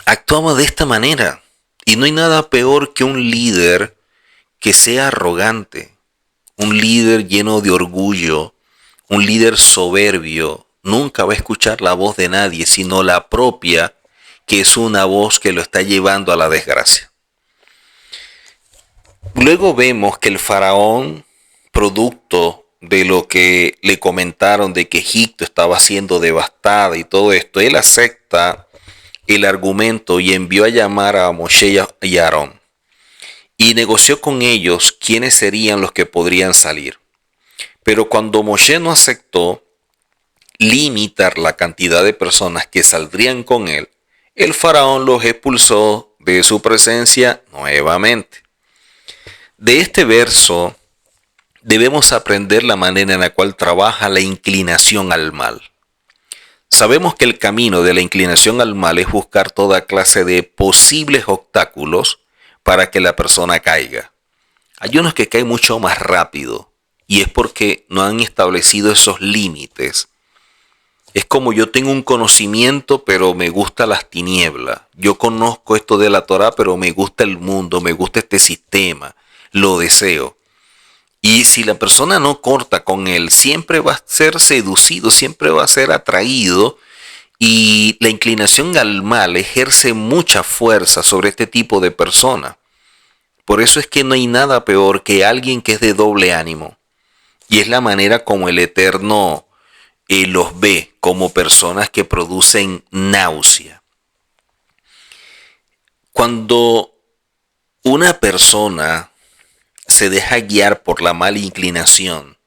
actuaba de esta manera y no hay nada peor que un líder que sea arrogante, un líder lleno de orgullo, un líder soberbio. Nunca va a escuchar la voz de nadie, sino la propia, que es una voz que lo está llevando a la desgracia. Luego vemos que el faraón, producto de lo que le comentaron de que Egipto estaba siendo devastada y todo esto, él acepta el argumento y envió a llamar a Moshe y a Aarón y negoció con ellos quiénes serían los que podrían salir. Pero cuando Moshe no aceptó limitar la cantidad de personas que saldrían con él, el faraón los expulsó de su presencia nuevamente. De este verso debemos aprender la manera en la cual trabaja la inclinación al mal. Sabemos que el camino de la inclinación al mal es buscar toda clase de posibles obstáculos para que la persona caiga. Hay unos que caen mucho más rápido y es porque no han establecido esos límites. Es como yo tengo un conocimiento, pero me gusta las tinieblas. Yo conozco esto de la Torá, pero me gusta el mundo, me gusta este sistema, lo deseo. Y si la persona no corta con él, siempre va a ser seducido, siempre va a ser atraído. Y la inclinación al mal ejerce mucha fuerza sobre este tipo de persona. Por eso es que no hay nada peor que alguien que es de doble ánimo. Y es la manera como el Eterno los ve, como personas que producen náusea. Cuando una persona se deja guiar por la mala inclinación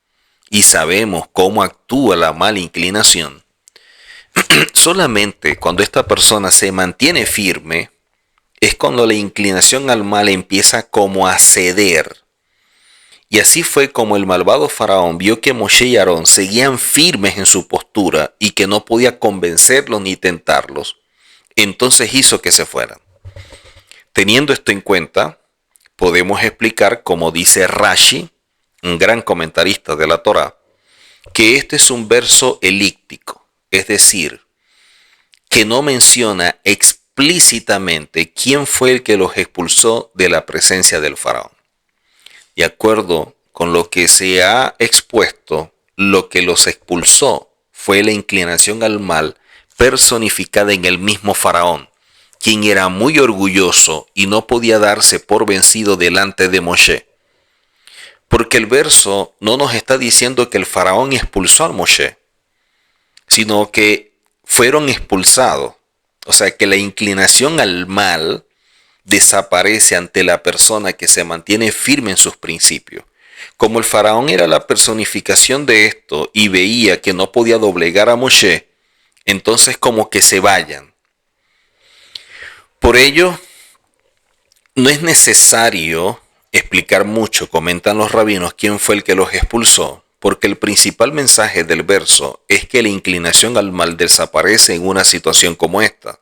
y sabemos cómo actúa la mala inclinación, solamente cuando esta persona se mantiene firme es cuando la inclinación al mal empieza como a ceder. Y así fue como el malvado faraón vio que Moshe y Aarón seguían firmes en su postura y que no podía convencerlos ni tentarlos. Entonces hizo que se fueran. Teniendo esto en cuenta, podemos explicar, como dice Rashi, un gran comentarista de la Torá, que este es un verso elíptico, es decir, que no menciona explícitamente quién fue el que los expulsó de la presencia del faraón. De acuerdo con lo que se ha expuesto, lo que los expulsó fue la inclinación al mal personificada en el mismo faraón, quien era muy orgulloso y no podía darse por vencido delante de Moshe. Porque el verso no nos está diciendo que el faraón expulsó a Moshe, sino que fueron expulsados. O sea que la inclinación al mal desaparece ante la persona que se mantiene firme en sus principios. Como el faraón era la personificación de esto y veía que no podía doblegar a Moshe, entonces como que se vayan. Por ello, no es necesario explicar mucho, comentan los rabinos, quién fue el que los expulsó, porque el principal mensaje del verso es que la inclinación al mal desaparece en una situación como esta.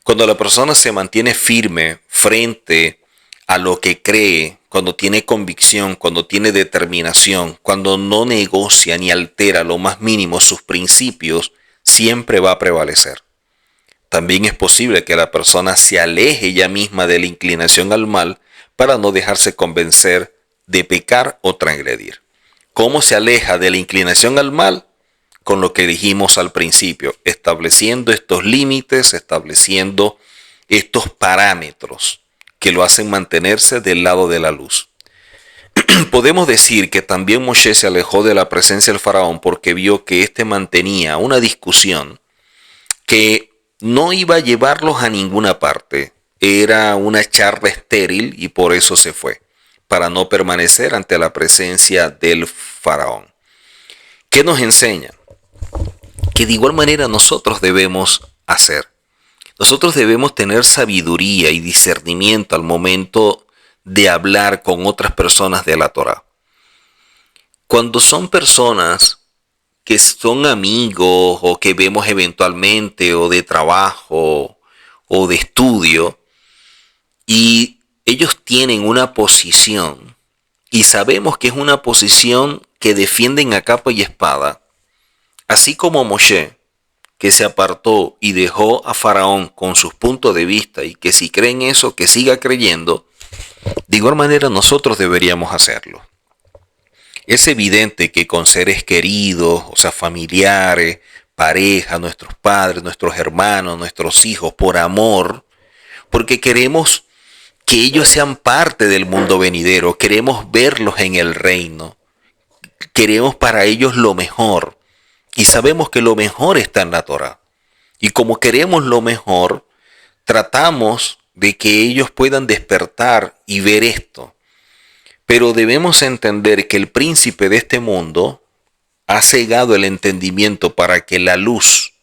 Cuando la persona se mantiene firme frente a lo que cree, cuando tiene convicción, cuando tiene determinación, cuando no negocia ni altera lo más mínimo sus principios, siempre va a prevalecer. También es posible que la persona se aleje ella misma de la inclinación al mal para no dejarse convencer de pecar o transgredir. ¿Cómo se aleja de la inclinación al mal? Con lo que dijimos al principio, estableciendo estos límites, estableciendo estos parámetros que lo hacen mantenerse del lado de la luz. Podemos decir que también Moshe se alejó de la presencia del faraón porque vio que éste mantenía una discusión que no iba a llevarlos a ninguna parte. Era una charla estéril y por eso se fue. para no permanecer ante la presencia del faraón. ¿Qué nos enseña? Que de igual manera nosotros debemos hacer. Nosotros debemos tener sabiduría y discernimiento al momento de hablar con otras personas de la Torá. Cuando son personas que son amigos o que vemos eventualmente o de trabajo o de estudio y ellos tienen una posición y sabemos que es una posición que defienden a capa y espada, así como Moshe, que se apartó y dejó a Faraón con sus puntos de vista y que si creen eso, que siga creyendo, de igual manera nosotros deberíamos hacerlo. Es evidente que con seres queridos, o sea, familiares, pareja, nuestros padres, nuestros hermanos, nuestros hijos, por amor, porque queremos que ellos sean parte del mundo venidero, queremos verlos en el reino, queremos para ellos lo mejor y sabemos que lo mejor está en la Torá. Y como queremos lo mejor, tratamos de que ellos puedan despertar y ver esto. Pero debemos entender que el príncipe de este mundo ha cegado el entendimiento para que la luz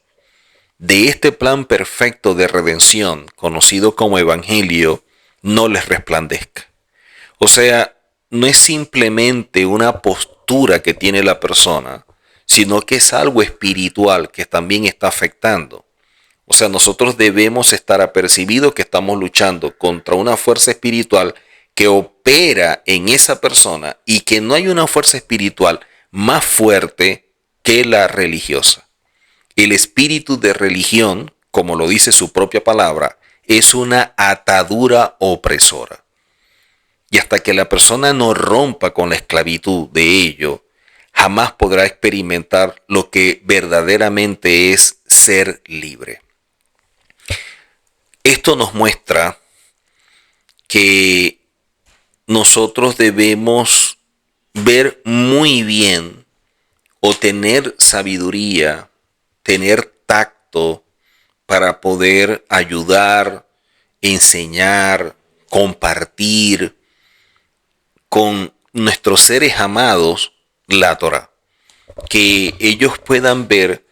de este plan perfecto de redención, conocido como evangelio, no les resplandezca. O sea, no es simplemente una postura que tiene la persona, sino que es algo espiritual que también está afectando. O sea, nosotros debemos estar apercibidos que estamos luchando contra una fuerza espiritual que opera en esa persona y que no hay una fuerza espiritual más fuerte que la religiosa. El espíritu de religión, como lo dice su propia palabra, es una atadura opresora. Y hasta que la persona no rompa con la esclavitud de ello, jamás podrá experimentar lo que verdaderamente es ser libre. Esto nos muestra que nosotros debemos ver muy bien o tener sabiduría, tener tacto para poder ayudar, enseñar, compartir con nuestros seres amados la Torá. Que ellos puedan ver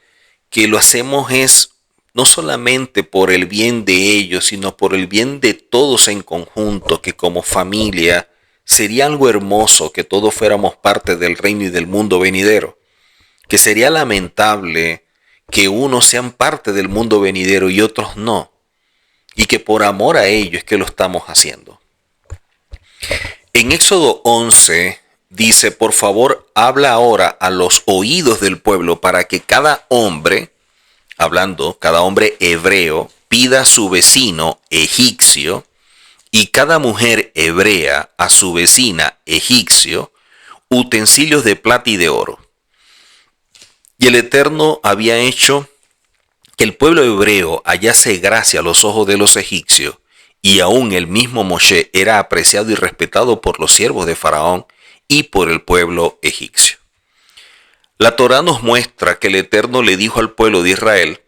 que lo hacemos es no solamente por el bien de ellos, sino por el bien de todos en conjunto, que como familia sería algo hermoso que todos fuéramos parte del reino y del mundo venidero. Que sería lamentable que unos sean parte del mundo venidero y otros no. Y que por amor a ellos es que lo estamos haciendo. En Éxodo 11 dice, por favor, habla ahora a los oídos del pueblo para que cada hombre, cada hombre hebreo, pida a su vecino egipcio y cada mujer hebrea a su vecina egipcio utensilios de plata y de oro. Y el Eterno había hecho que el pueblo hebreo hallase gracia a los ojos de los egipcios, y aún el mismo Moshe era apreciado y respetado por los siervos de Faraón y por el pueblo egipcio. La Torá nos muestra que el Eterno le dijo al pueblo de Israel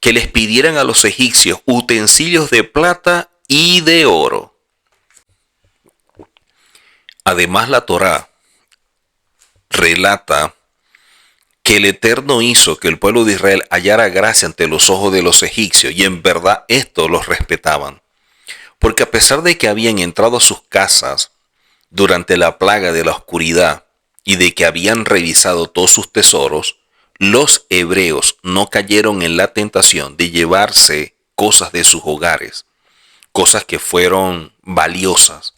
que les pidieran a los egipcios utensilios de plata y de oro. Además, la Torá relata que el Eterno hizo que el pueblo de Israel hallara gracia ante los ojos de los egipcios, y en verdad estos los respetaban. Porque a pesar de que habían entrado a sus casas durante la plaga de la oscuridad y de que habían revisado todos sus tesoros, los hebreos no cayeron en la tentación de llevarse cosas de sus hogares, cosas que fueron valiosas,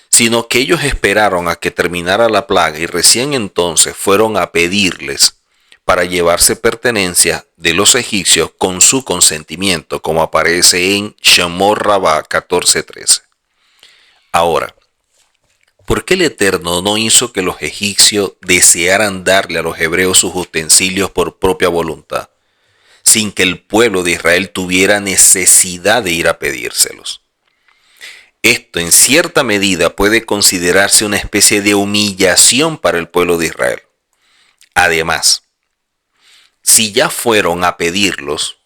sino que ellos esperaron a que terminara la plaga y recién entonces fueron a pedirles para llevarse pertenencias de los egipcios con su consentimiento, como aparece en Shemor Rabá 14:13. Ahora, ¿por qué el Eterno no hizo que los egipcios desearan darle a los hebreos sus utensilios por propia voluntad, sin que el pueblo de Israel tuviera necesidad de ir a pedírselos? Esto en cierta medida puede considerarse una especie de humillación para el pueblo de Israel. Además, si ya fueron a pedirlos,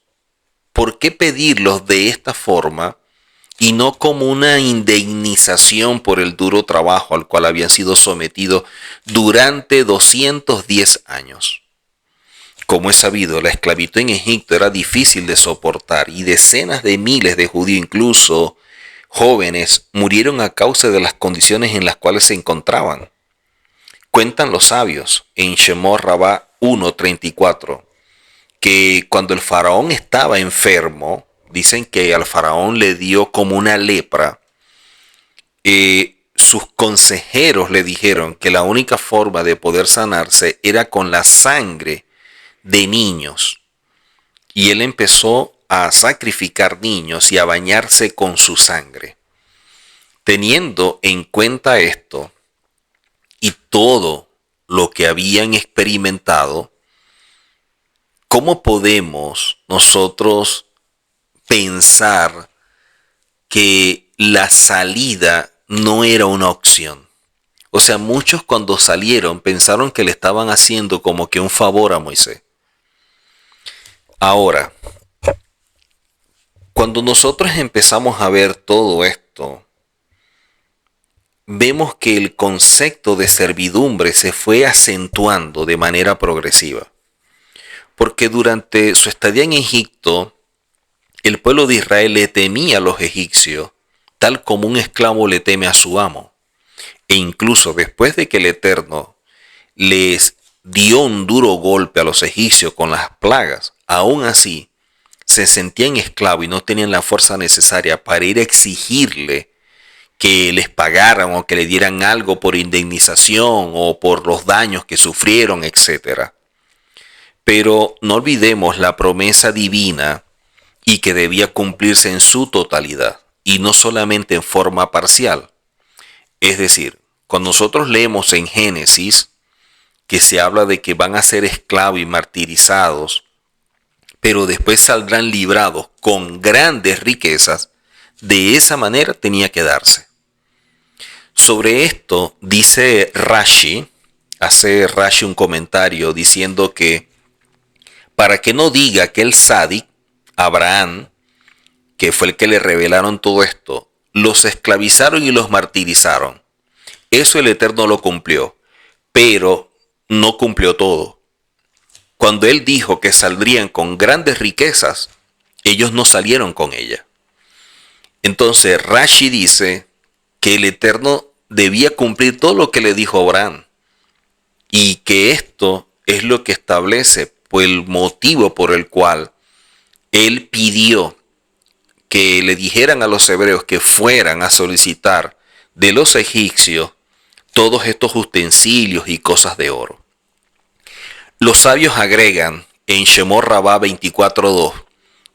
¿por qué pedirlos de esta forma y no como una indemnización por el duro trabajo al cual habían sido sometidos durante 210 años. Como es sabido, la esclavitud en Egipto era difícil de soportar y decenas de miles de judíos, incluso jóvenes, murieron a causa de las condiciones en las cuales se encontraban. Cuentan los sabios en Shemot Rabá 1:34 que cuando el faraón estaba enfermo, dicen que al faraón le dio como una lepra, sus consejeros le dijeron que la única forma de poder sanarse era con la sangre de niños. Y él empezó a sacrificar niños y a bañarse con su sangre. Teniendo en cuenta esto y todo lo que habían experimentado, ¿cómo podemos nosotros pensar que la salida no era una opción? O sea, muchos cuando salieron pensaron que le estaban haciendo como que un favor a Moisés. Ahora, cuando nosotros empezamos a ver todo esto, vemos que el concepto de servidumbre se fue acentuando de manera progresiva. Porque durante su estadía en Egipto, el pueblo de Israel le temía a los egipcios, tal como un esclavo le teme a su amo. E incluso después de que el Eterno les dio un duro golpe a los egipcios con las plagas, aún así se sentían esclavos y no tenían la fuerza necesaria para ir a exigirle que les pagaran o que le dieran algo por indemnización o por los daños que sufrieron, etc. Pero no olvidemos la promesa divina y que debía cumplirse en su totalidad y no solamente en forma parcial. Es decir, cuando nosotros leemos en Génesis que se habla de que van a ser esclavos y martirizados, pero después saldrán librados con grandes riquezas, de esa manera tenía que darse. Sobre esto dice Rashi, hace Rashi un comentario diciendo que para que no diga que el Sadik, Abraham, que fue el que le revelaron todo esto, los esclavizaron y los martirizaron. Eso el Eterno lo cumplió, pero no cumplió todo. Cuando él dijo que saldrían con grandes riquezas, ellos no salieron con ella. Entonces Rashi dice que el Eterno debía cumplir todo lo que le dijo a Abraham y que esto es lo que establece el motivo por el cual él pidió que le dijeran a los hebreos que fueran a solicitar de los egipcios todos estos utensilios y cosas de oro. Los sabios agregan en Shemot Rabá 24:2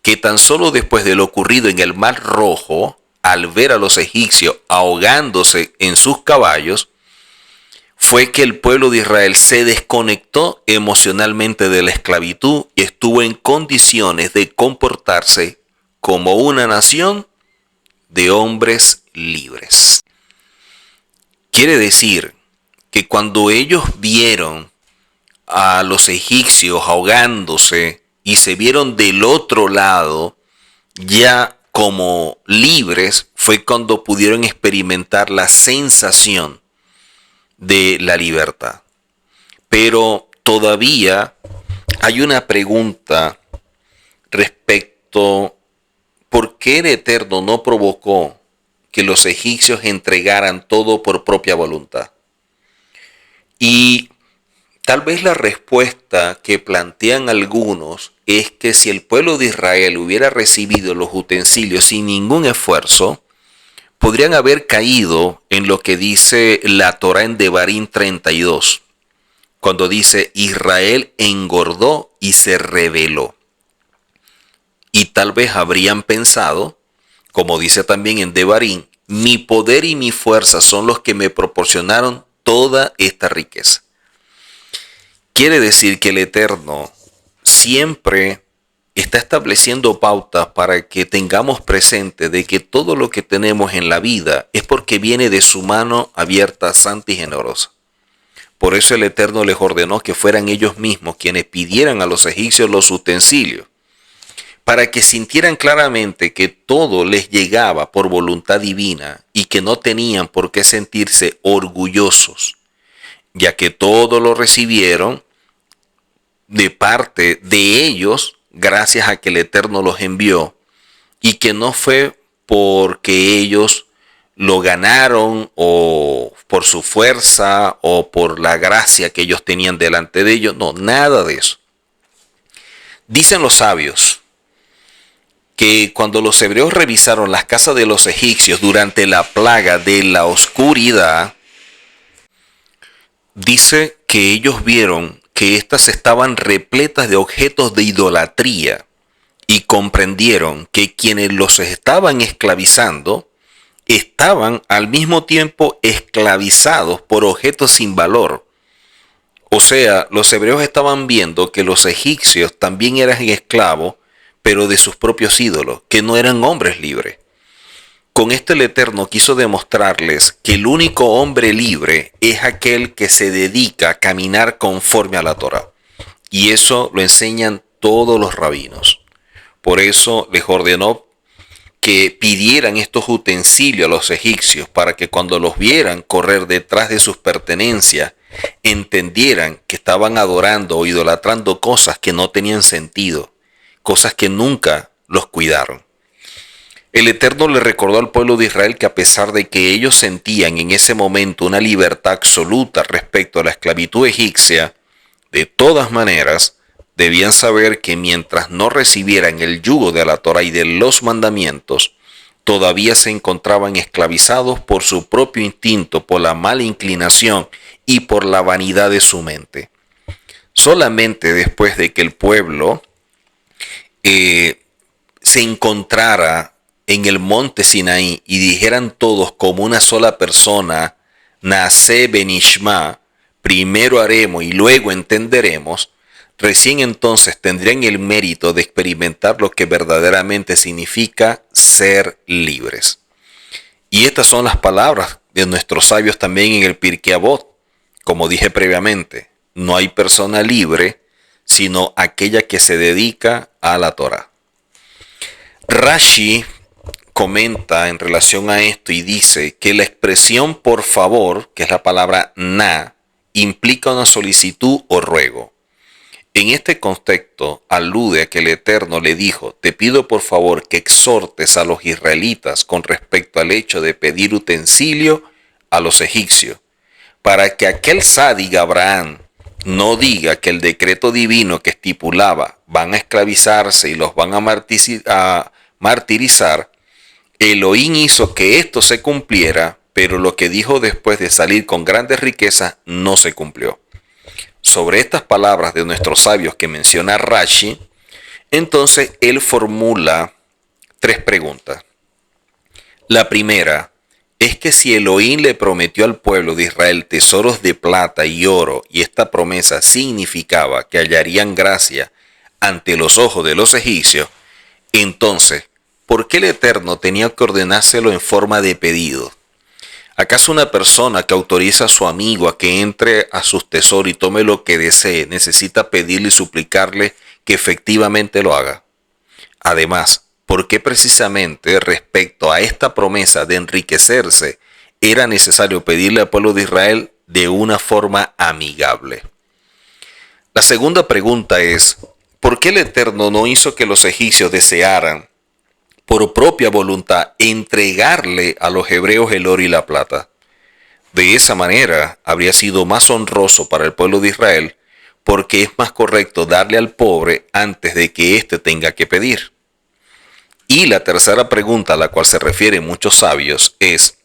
que tan solo después de lo ocurrido en el Mar Rojo, al ver a los egipcios ahogándose en sus caballos, fue que el pueblo de Israel se desconectó emocionalmente de la esclavitud y estuvo en condiciones de comportarse como una nación de hombres libres. Quiere decir que cuando ellos vieron a los egipcios ahogándose y se vieron del otro lado, ya como libres, fue cuando pudieron experimentar la sensación de la libertad. Pero todavía hay una pregunta respecto ¿por qué el Eterno no provocó que los egipcios entregaran todo por propia voluntad? Y tal vez la respuesta que plantean algunos es que si el pueblo de Israel hubiera recibido los utensilios sin ningún esfuerzo, podrían haber caído en lo que dice la Torá en Devarim 32, cuando dice Israel engordó y se rebeló. Y tal vez habrían pensado, como dice también en Devarim, mi poder y mi fuerza son los que me proporcionaron toda esta riqueza. Quiere decir que el Eterno siempre está estableciendo pautas para que tengamos presente de que todo lo que tenemos en la vida es porque viene de su mano abierta, santa y generosa. Por eso el Eterno les ordenó que fueran ellos mismos quienes pidieran a los egipcios los utensilios. para que sintieran claramente que todo les llegaba por voluntad divina y que no tenían por qué sentirse orgullosos, ya que todo lo recibieron de parte de ellos gracias a que el Eterno los envió y que no fue porque ellos lo ganaron o por su fuerza o por la gracia que ellos tenían delante de ellos. No, nada de eso. Dicen los sabios que cuando los hebreos revisaron las casas de los egipcios durante la plaga de la oscuridad, dice que ellos vieron que éstas estaban repletas de objetos de idolatría y comprendieron que quienes los estaban esclavizando estaban al mismo tiempo esclavizados por objetos sin valor. O sea, los hebreos estaban viendo que los egipcios también eran esclavos, pero de sus propios ídolos, que no eran hombres libres. Con esto el Eterno quiso demostrarles que el único hombre libre es aquel que se dedica a caminar conforme a la Torá. Y eso lo enseñan todos los rabinos. Por eso les ordenó que pidieran estos utensilios a los egipcios para que cuando los vieran correr detrás de sus pertenencias, entendieran que estaban adorando o idolatrando cosas que no tenían sentido, cosas que nunca los cuidaron. El Eterno le recordó al pueblo de Israel que a pesar de que ellos sentían en ese momento una libertad absoluta respecto a la esclavitud egipcia, de todas maneras, debían saber que mientras no recibieran el yugo de la Torá y de los mandamientos, todavía se encontraban esclavizados por su propio instinto, por la mala inclinación y por la vanidad de su mente. Solamente después de que el pueblo se encontrara en el monte Sinaí y dijeran todos como una sola persona, Naaseh benishma, primero haremos y luego entenderemos, recién entonces tendrían el mérito de experimentar lo que verdaderamente significa ser libres. Y estas son las palabras de nuestros sabios también en el Pirkei Avot. Como dije previamente, no hay persona libre sino aquella que se dedica a la Torá. Rashi comenta en relación a esto y dice que la expresión por favor, que es la palabra na, implica una solicitud o ruego. En este contexto alude a que el Eterno le dijo, te pido por favor que exhortes a los israelitas con respecto al hecho de pedir utensilio a los egipcios, para que aquel sádic Abraham no diga que el decreto divino que estipulaba van a esclavizarse y los van a martirizar, Elohim hizo que esto se cumpliera, pero lo que dijo después de salir con grandes riquezas no se cumplió. Sobre estas palabras de nuestros sabios que menciona Rashi, entonces él formula 3 preguntas. La primera es que si Elohim le prometió al pueblo de Israel tesoros de plata y oro, y esta promesa significaba que hallarían gracia ante los ojos de los egipcios, entonces, ¿por qué el Eterno tenía que ordenárselo en forma de pedido? ¿Acaso una persona que autoriza a su amigo a que entre a sus tesoros y tome lo que desee necesita pedirle y suplicarle que efectivamente lo haga? Además, ¿por qué precisamente respecto a esta promesa de enriquecerse era necesario pedirle al pueblo de Israel de una forma amigable? La segunda pregunta es, ¿por qué el Eterno no hizo que los egipcios desearan por propia voluntad entregarle a los hebreos el oro y la plata? De esa manera habría sido más honroso para el pueblo de Israel, porque es más correcto darle al pobre antes de que éste tenga que pedir. Y la tercera pregunta a la cual se refieren muchos sabios es,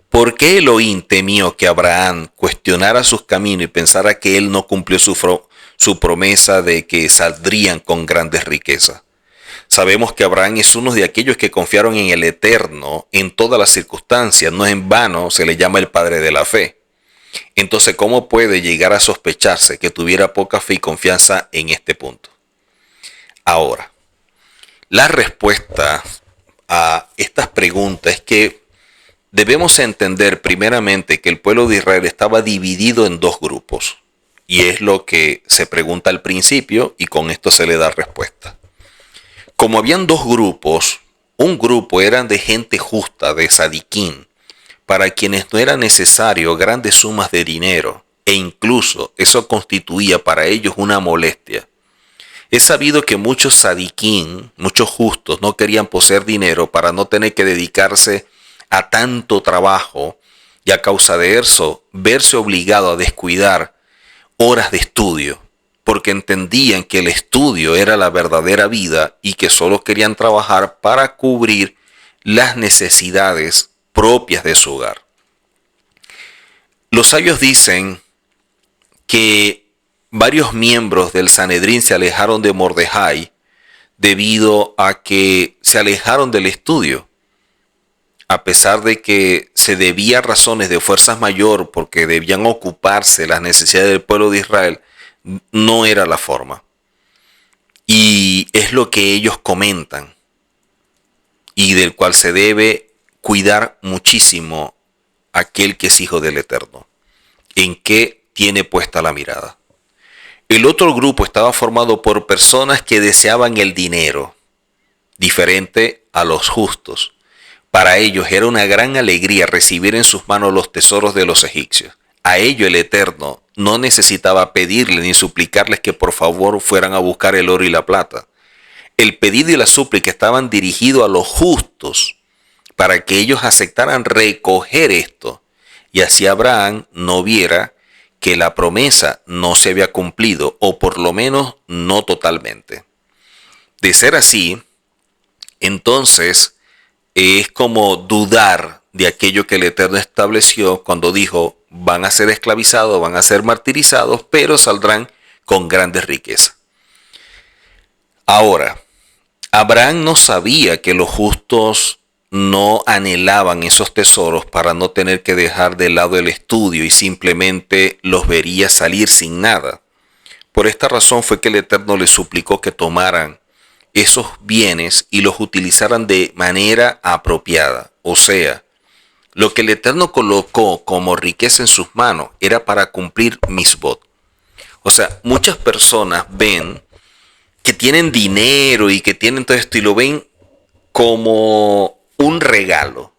¿por qué Elohim temió que Abraham cuestionara sus caminos y pensara que él no cumplió su promesa de que saldrían con grandes riquezas? Sabemos que Abraham es uno de aquellos que confiaron en el Eterno en todas las circunstancias. No en vano se le llama el padre de la fe. Entonces, ¿cómo puede llegar a sospecharse que tuviera poca fe y confianza en este punto? Ahora, la respuesta a estas preguntas es que debemos entender primeramente que el pueblo de Israel estaba dividido en 2 grupos. Y es lo que se pregunta al principio y con esto se le da respuesta. como habían dos grupos, un grupo eran de gente justa, de sadiquín, para quienes no era necesario grandes sumas de dinero, e incluso eso constituía para ellos una molestia. Es sabido que muchos sadiquín, muchos justos, no querían poseer dinero para no tener que dedicarse a tanto trabajo y a causa de eso verse obligado a descuidar horas de estudio, porque entendían que el estudio era la verdadera vida y que solo querían trabajar para cubrir las necesidades propias de su hogar. Los sabios dicen que varios miembros del Sanedrín se alejaron de Mordejai debido a que se alejaron del estudio, a pesar de que se debía a razones de fuerzas mayor porque debían ocuparse de las necesidades del pueblo de Israel. No era la forma. Y es lo que ellos comentan y del cual se debe cuidar muchísimo aquel que es hijo del Eterno. ¿En qué tiene puesta la mirada? El otro grupo estaba formado por personas que deseaban el dinero, diferente a los justos. Para ellos era una gran alegría recibir en sus manos los tesoros de los egipcios. A ello el Eterno no necesitaba pedirles ni suplicarles que por favor fueran a buscar el oro y la plata. El pedido y la súplica estaban dirigidos a los justos para que ellos aceptaran recoger esto y así Abraham no viera que la promesa no se había cumplido, o por lo menos no totalmente. De ser así, entonces es como dudar de aquello que el Eterno estableció cuando dijo, van a ser esclavizados, van a ser martirizados, pero saldrán con grandes riquezas. Ahora, Abraham no sabía que los justos no anhelaban esos tesoros para no tener que dejar de lado el estudio y simplemente los vería salir sin nada. Por esta razón fue que el Eterno les suplicó que tomaran esos bienes y los utilizaran de manera apropiada. O sea, lo que el Eterno colocó como riqueza en sus manos era para cumplir misbot. O sea, muchas personas ven que tienen dinero y que tienen todo esto y lo ven como un regalo.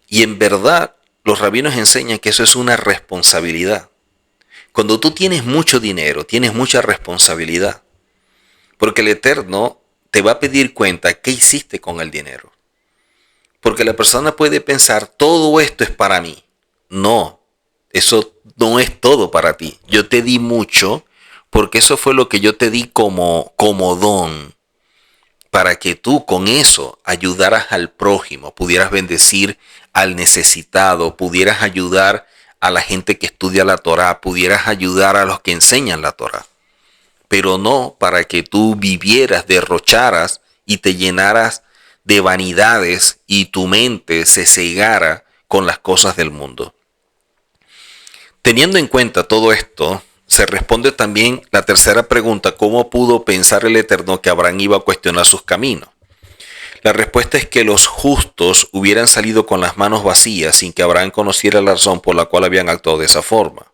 Y en verdad, los rabinos enseñan que eso es una responsabilidad. Cuando tú tienes mucho dinero, tienes mucha responsabilidad. Porque el Eterno te va a pedir cuenta qué hiciste con el dinero. Porque la persona puede pensar, todo esto es para mí. No, eso no es todo para ti. Yo te di mucho porque eso fue lo que yo te di como don. Para que tú con eso ayudaras al prójimo, pudieras bendecir al necesitado, pudieras ayudar a la gente que estudia la Torá, pudieras ayudar a los que enseñan la Torá. Pero no para que tú vivieras, derrocharas y te llenaras de vanidades y tu mente se cegara con las cosas del mundo. Teniendo en cuenta todo esto, se responde también la tercera pregunta: ¿cómo pudo pensar el Eterno que Abraham iba a cuestionar sus caminos? La respuesta es que los justos hubieran salido con las manos vacías sin que Abraham conociera la razón por la cual habían actuado de esa forma.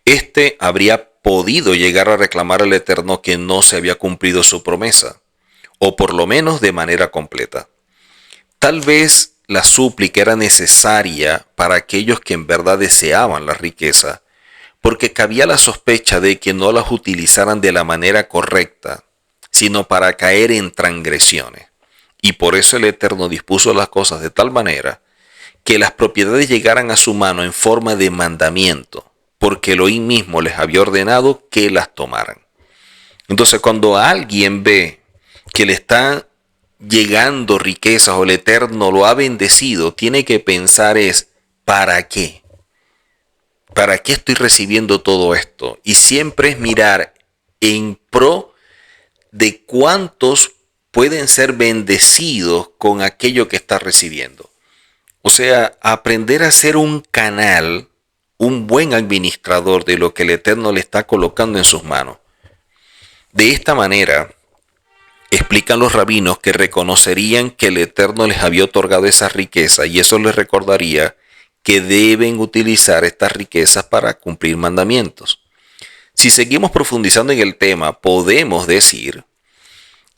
Este habría podido llegar a reclamar al Eterno que no se había cumplido su promesa, o por lo menos de manera completa. Tal vez la súplica era necesaria para aquellos que en verdad deseaban la riqueza, porque cabía la sospecha de que no las utilizaran de la manera correcta, sino para caer en transgresiones. Y por eso el Eterno dispuso las cosas de tal manera que las propiedades llegaran a su mano en forma de mandamiento, porque Elohim mismo les había ordenado que las tomaran. Entonces, cuando alguien ve que le están llegando riquezas o el Eterno lo ha bendecido, tiene que pensar es, ¿para qué? ¿Para qué estoy recibiendo todo esto? Y siempre es mirar en pro de cuántos pueden ser bendecidos con aquello que estás recibiendo. O sea, aprender a ser un canal, un buen administrador de lo que el Eterno le está colocando en sus manos. De esta manera, explican los rabinos que reconocerían que el Eterno les había otorgado esa riqueza y eso les recordaría que deben utilizar estas riquezas para cumplir mandamientos. Si seguimos profundizando en el tema, podemos decir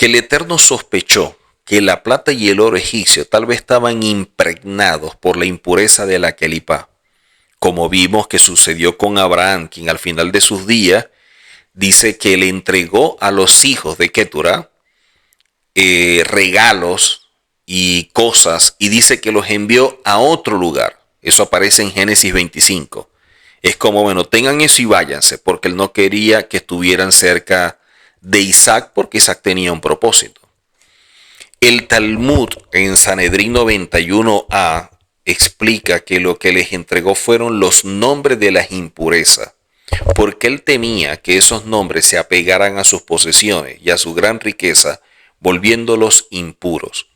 que el Eterno sospechó que la plata y el oro egipcio tal vez estaban impregnados por la impureza de la quelipá, como vimos que sucedió con Abraham, quien al final de sus días dice que le entregó a los hijos de Keturah regalos y cosas, y dice que los envió a otro lugar. Eso aparece en Génesis 25. Es como, bueno, tengan eso y váyanse, porque él no quería que estuvieran cerca de Isaac, porque Isaac tenía un propósito. El Talmud en Sanedrín 91a explica que lo que les entregó fueron los nombres de las impurezas, porque él temía que esos nombres se apegaran a sus posesiones y a su gran riqueza, volviéndolos impuros.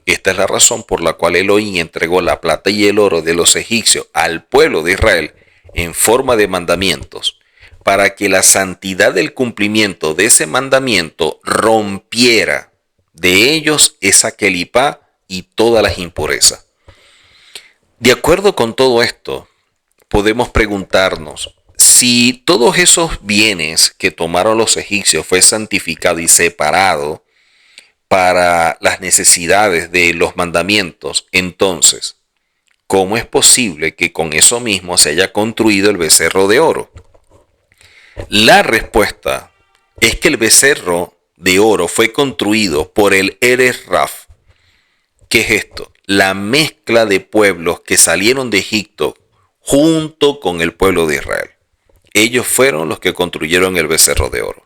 Esta es la razón por la cual Elohim entregó la plata y el oro de los egipcios al pueblo de Israel en forma de mandamientos, para que la santidad del cumplimiento de ese mandamiento rompiera de ellos esa quelipá y todas las impurezas. De acuerdo con todo esto, podemos preguntarnos si todos esos bienes que tomaron los egipcios fue santificado y separado para las necesidades de los mandamientos, entonces, ¿cómo es posible que con eso mismo se haya construido el becerro de oro? La respuesta es que el becerro de oro fue construido por el Eres Raf. ¿Qué es esto? La mezcla de pueblos que salieron de Egipto junto con el pueblo de Israel. Ellos fueron los que construyeron el becerro de oro,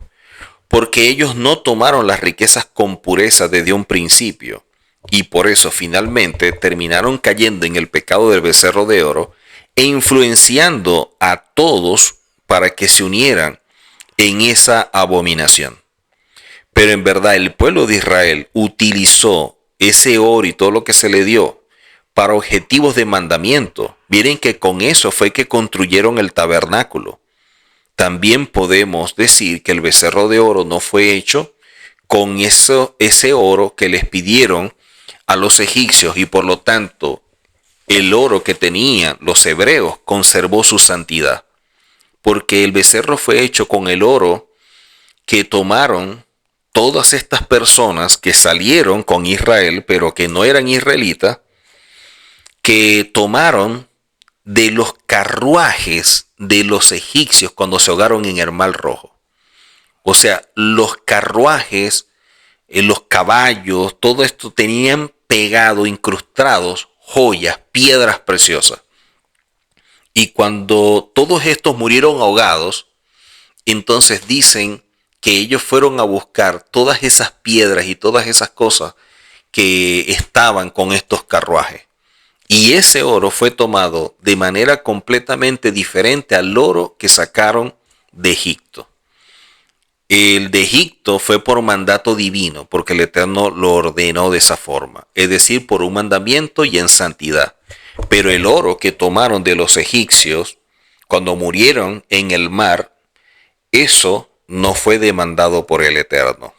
porque ellos no tomaron las riquezas con pureza desde un principio, y por eso finalmente terminaron cayendo en el pecado del becerro de oro e influenciando a todos para que se unieran en esa abominación. Pero en verdad el pueblo de Israel utilizó ese oro y todo lo que se le dio para objetivos de mandamiento. Miren que con eso fue que construyeron el tabernáculo. También podemos decir que el becerro de oro no fue hecho con ese oro que les pidieron a los egipcios, y por lo tanto el oro que tenían los hebreos conservó su santidad, porque el becerro fue hecho con el oro que tomaron todas estas personas que salieron con Israel, pero que no eran israelitas, que tomaron de los carruajes de los egipcios cuando se ahogaron en el Mar Rojo. O sea, los carruajes, los caballos, todo esto tenían pegado, incrustados, joyas, piedras preciosas. Y cuando todos estos murieron ahogados, entonces dicen que ellos fueron a buscar todas esas piedras y todas esas cosas que estaban con estos carruajes. Y ese oro fue tomado de manera completamente diferente al oro que sacaron de Egipto. El de Egipto fue por mandato divino, porque el Eterno lo ordenó de esa forma, es decir, por un mandamiento y en santidad. Pero el oro que tomaron de los egipcios cuando murieron en el mar, eso no fue demandado por el Eterno.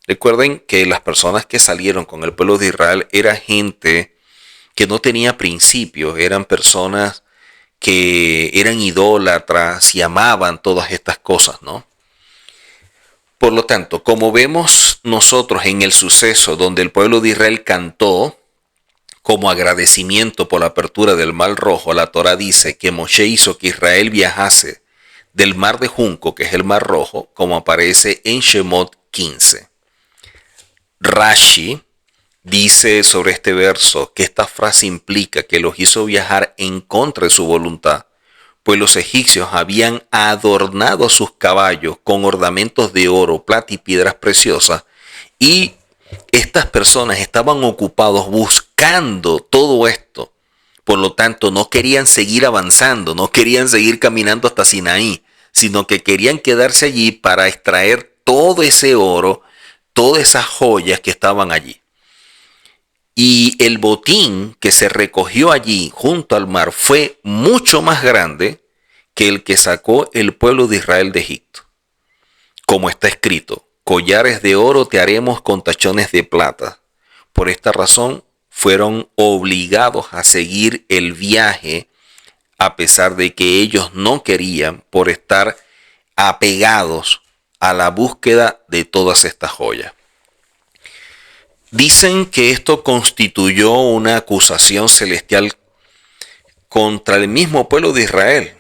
Recuerden que las personas que salieron con el pueblo de Israel era gente que no tenía principios, eran personas que eran idólatras y amaban todas estas cosas, ¿no? Por lo tanto, como vemos nosotros en el suceso donde el pueblo de Israel cantó como agradecimiento por la apertura del Mar Rojo, la Torá dice que Moshe hizo que Israel viajase del Mar de Junco, que es el Mar Rojo, como aparece en Shemot 15. Rashi dice sobre este verso que esta frase implica que los hizo viajar en contra de su voluntad, pues los egipcios habían adornado a sus caballos con ornamentos de oro, plata y piedras preciosas, y estas personas estaban ocupados buscando todo esto. Por lo tanto, no querían seguir avanzando, no querían seguir caminando hasta Sinaí, sino que querían quedarse allí para extraer todo ese oro, todas esas joyas que estaban allí. Y el botín que se recogió allí junto al mar fue mucho más grande que el que sacó el pueblo de Israel de Egipto. Como está escrito, collares de oro te haremos con tachones de plata. Por esta razón fueron obligados a seguir el viaje a pesar de que ellos no querían, por estar apegados a la búsqueda de todas estas joyas. Dicen que esto constituyó una acusación celestial contra el mismo pueblo de Israel,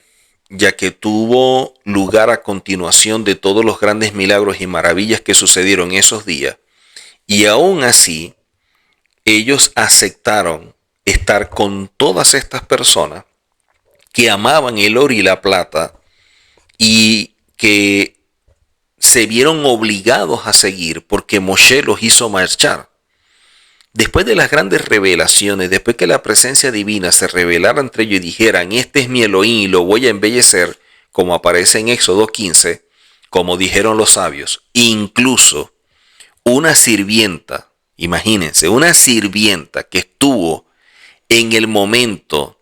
ya que tuvo lugar a continuación de todos los grandes milagros y maravillas que sucedieron esos días. Y aún así, ellos aceptaron estar con todas estas personas que amaban el oro y la plata y que se vieron obligados a seguir porque Moshe los hizo marchar. Después de las grandes revelaciones, después que la presencia divina se revelara entre ellos y dijeran, este es mi Elohim y lo voy a embellecer, como aparece en Éxodo 15, como dijeron los sabios, incluso una sirvienta, imagínense, una sirvienta que estuvo en el momento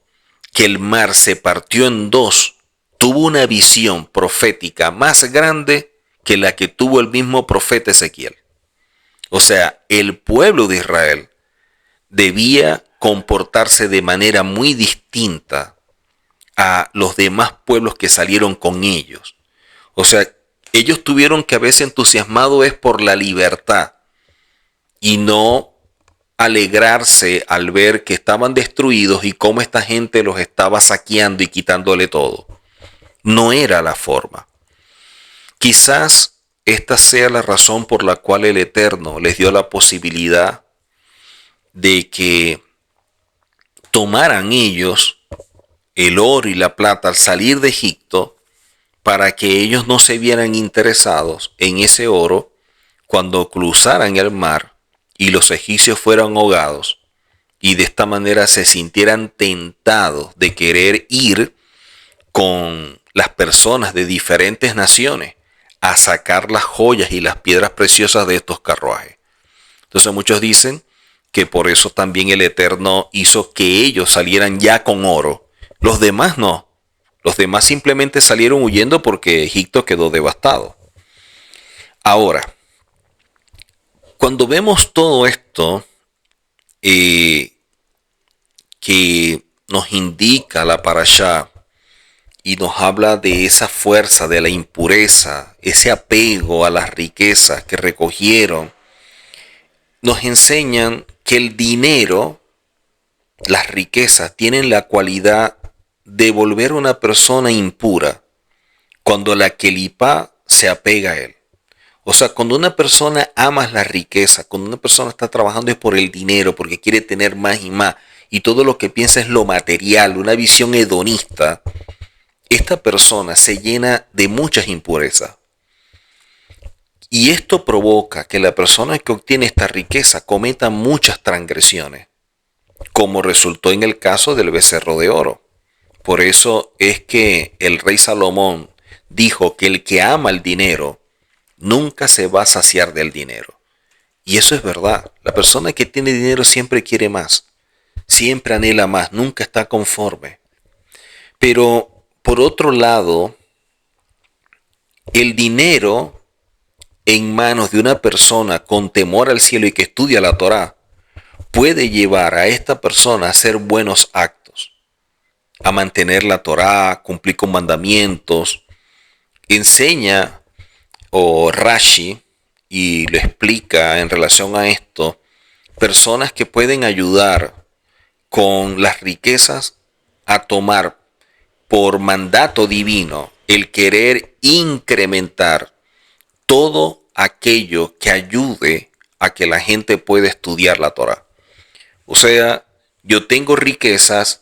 que el mar se partió en dos, tuvo una visión profética más grande que la que tuvo el mismo profeta Ezequiel. O sea, el pueblo de Israel debía comportarse de manera muy distinta a los demás pueblos que salieron con ellos. O sea, ellos tuvieron que haberse entusiasmado es por la libertad y no alegrarse al ver que estaban destruidos y cómo esta gente los estaba saqueando y quitándole todo. No era la forma. Quizás esta sea la razón por la cual el Eterno les dio la posibilidad de que tomaran ellos el oro y la plata al salir de Egipto para que ellos no se vieran interesados en ese oro cuando cruzaran el mar y los egipcios fueran ahogados y de esta manera se sintieran tentados de querer ir con las personas de diferentes naciones a sacar las joyas y las piedras preciosas de estos carruajes. Entonces muchos dicen que por eso también el Eterno hizo que ellos salieran ya con oro. Los demás no. Los demás simplemente salieron huyendo porque Egipto quedó devastado. Ahora, cuando vemos todo esto que nos indica la parashá y nos habla de esa fuerza, de la impureza, ese apego a las riquezas que recogieron, nos enseñan que el dinero, las riquezas, tienen la cualidad de volver a una persona impura cuando la kelipá se apega a él. O sea, cuando una persona ama la riqueza, cuando una persona está trabajando es por el dinero, porque quiere tener más y más, y todo lo que piensa es lo material, una visión hedonista, esta persona se llena de muchas impurezas. Y esto provoca que la persona que obtiene esta riqueza cometa muchas transgresiones, como resultó en el caso del becerro de oro. Por eso es que el rey Salomón dijo que el que ama el dinero nunca se va a saciar del dinero. Y eso es verdad. La persona que tiene dinero siempre quiere más, siempre anhela más, nunca está conforme. Pero por otro lado, el dinero en manos de una persona con temor al cielo y que estudia la Torá puede llevar a esta persona a hacer buenos actos, a mantener la Torá, cumplir con mandamientos. Enseña Rashi y lo explica en relación a esto, personas que pueden ayudar con las riquezas a tomar por mandato divino el querer incrementar todo aquello que ayude a que la gente pueda estudiar la Torá. O sea, yo tengo riquezas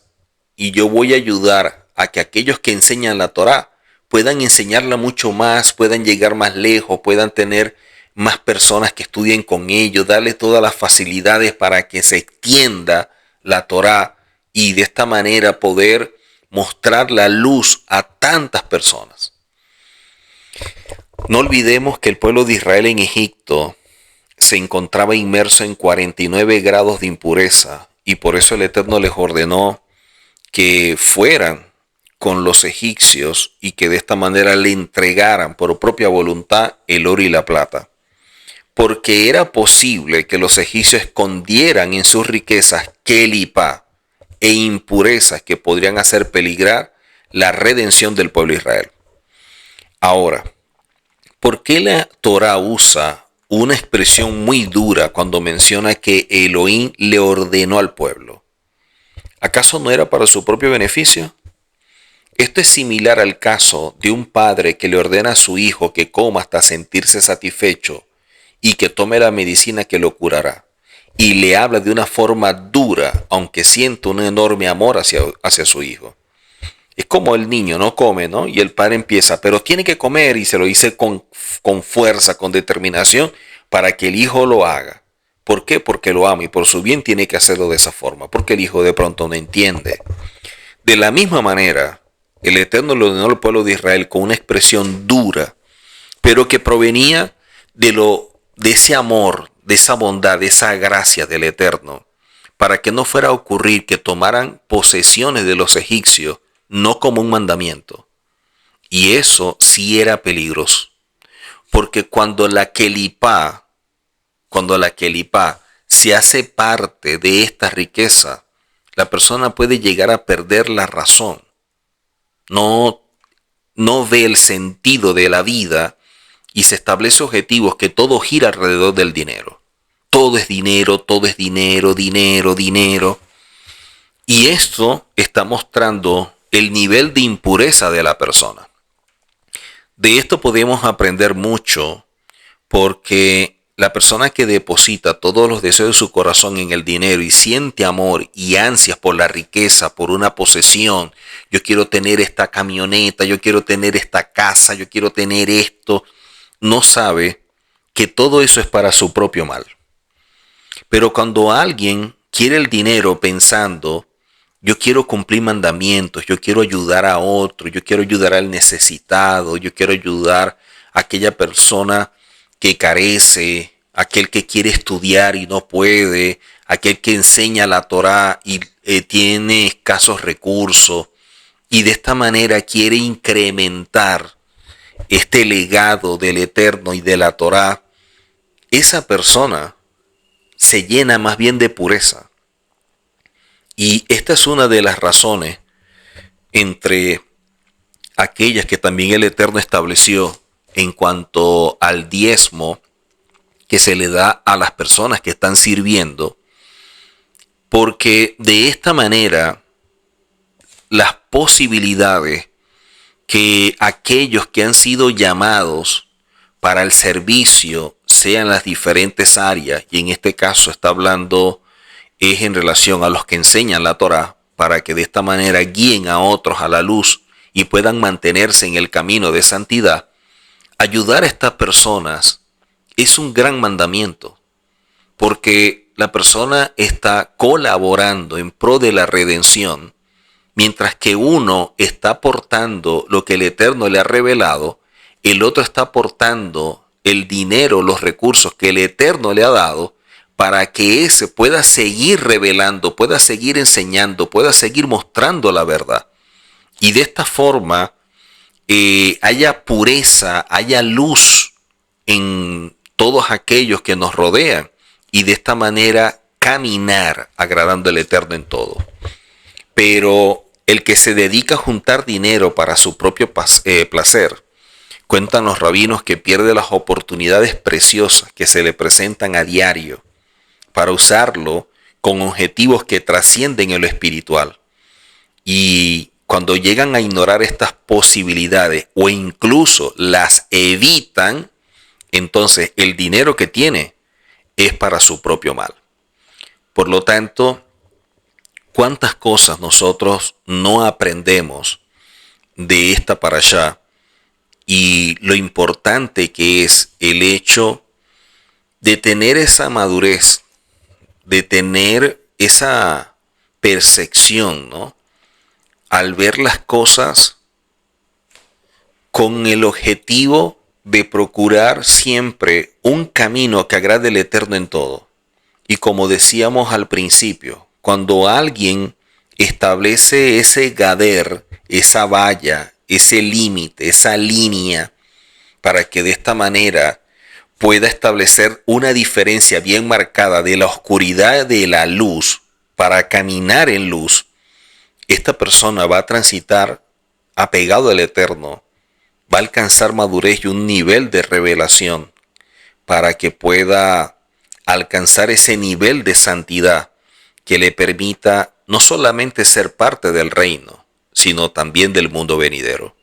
y yo voy a ayudar a que aquellos que enseñan la Torá puedan enseñarla mucho más, puedan llegar más lejos, puedan tener más personas que estudien con ellos, darle todas las facilidades para que se extienda la Torá y de esta manera poder mostrar la luz a tantas personas. No olvidemos que el pueblo de Israel en Egipto se encontraba inmerso en 49 grados de impureza y por eso el Eterno les ordenó que fueran con los egipcios y que de esta manera le entregaran por propia voluntad el oro y la plata. Porque era posible que los egipcios escondieran en sus riquezas kelipá e impurezas que podrían hacer peligrar la redención del pueblo de Israel. Ahora, ¿por qué la Torá usa una expresión muy dura cuando menciona que Elohim le ordenó al pueblo. ¿Acaso no era para su propio beneficio? Esto es similar al caso de un padre que le ordena a su hijo que coma hasta sentirse satisfecho y que tome la medicina que lo curará. Y le habla de una forma dura, aunque siente un enorme amor hacia su hijo. Es como el niño no come, ¿no? Y el padre empieza, pero tiene que comer, y se lo dice con fuerza, con determinación, para que el hijo lo haga. ¿Por qué? Porque lo ama y por su bien tiene que hacerlo de esa forma, porque el hijo de pronto no entiende. De la misma manera, el Eterno lo ordenó al pueblo de Israel con una expresión dura, pero que provenía de ese amor, de esa bondad, de esa gracia del Eterno, para que no fuera a ocurrir que tomaran posesiones de los egipcios, no como un mandamiento. Y eso sí era peligroso, porque cuando la kelipá se hace parte de esta riqueza, la persona puede llegar a perder la razón. No ve el sentido de la vida y se establece objetivos que todo gira alrededor del dinero. Todo es dinero, todo es dinero, dinero, dinero. Y esto está mostrando el nivel de impureza de la persona. De esto podemos aprender mucho porque la persona que deposita todos los deseos de su corazón en el dinero y siente amor y ansias por la riqueza, por una posesión, yo quiero tener esta camioneta, yo quiero tener esta casa, yo quiero tener esto, no sabe que todo eso es para su propio mal. Pero cuando alguien quiere el dinero pensando, yo quiero cumplir mandamientos, yo quiero ayudar a otro, yo quiero ayudar al necesitado, yo quiero ayudar a aquella persona que carece, aquel que quiere estudiar y no puede, aquel que enseña la Torá y tiene escasos recursos, y de esta manera quiere incrementar este legado del Eterno y de la Torá, esa persona se llena más bien de pureza. Y esta es una de las razones entre aquellas que también el Eterno estableció en cuanto al diezmo que se le da a las personas que están sirviendo, porque de esta manera las posibilidades que aquellos que han sido llamados para el servicio sean las diferentes áreas, y en este caso está hablando es en relación a los que enseñan la Torá, para que de esta manera guíen a otros a la luz y puedan mantenerse en el camino de santidad. Ayudar a estas personas es un gran mandamiento, porque la persona está colaborando en pro de la redención, mientras que uno está aportando lo que el Eterno le ha revelado, el otro está aportando el dinero, los recursos que el Eterno le ha dado, para que ese pueda seguir revelando, pueda seguir enseñando, pueda seguir mostrando la verdad. Y de esta forma haya pureza, haya luz en todos aquellos que nos rodean. Y de esta manera caminar agradando al Eterno en todo. Pero el que se dedica a juntar dinero para su propio placer, cuentan los rabinos que pierde las oportunidades preciosas que se le presentan a diario para usarlo con objetivos que trascienden en lo espiritual. Y cuando llegan a ignorar estas posibilidades o incluso las evitan, entonces el dinero que tiene es para su propio mal. Por lo tanto, ¿cuántas cosas nosotros no aprendemos de esta parashá? Y lo importante que es el hecho de tener esa madurez, de tener esa percepción, ¿no? Al ver las cosas con el objetivo de procurar siempre un camino que agrade al Eterno en todo. Y como decíamos al principio, cuando alguien establece ese gader, esa valla, ese límite, esa línea, para que de esta manera pueda establecer una diferencia bien marcada de la oscuridad de la luz para caminar en luz, esta persona va a transitar apegado al Eterno, va a alcanzar madurez y un nivel de revelación para que pueda alcanzar ese nivel de santidad que le permita no solamente ser parte del reino, sino también del mundo venidero.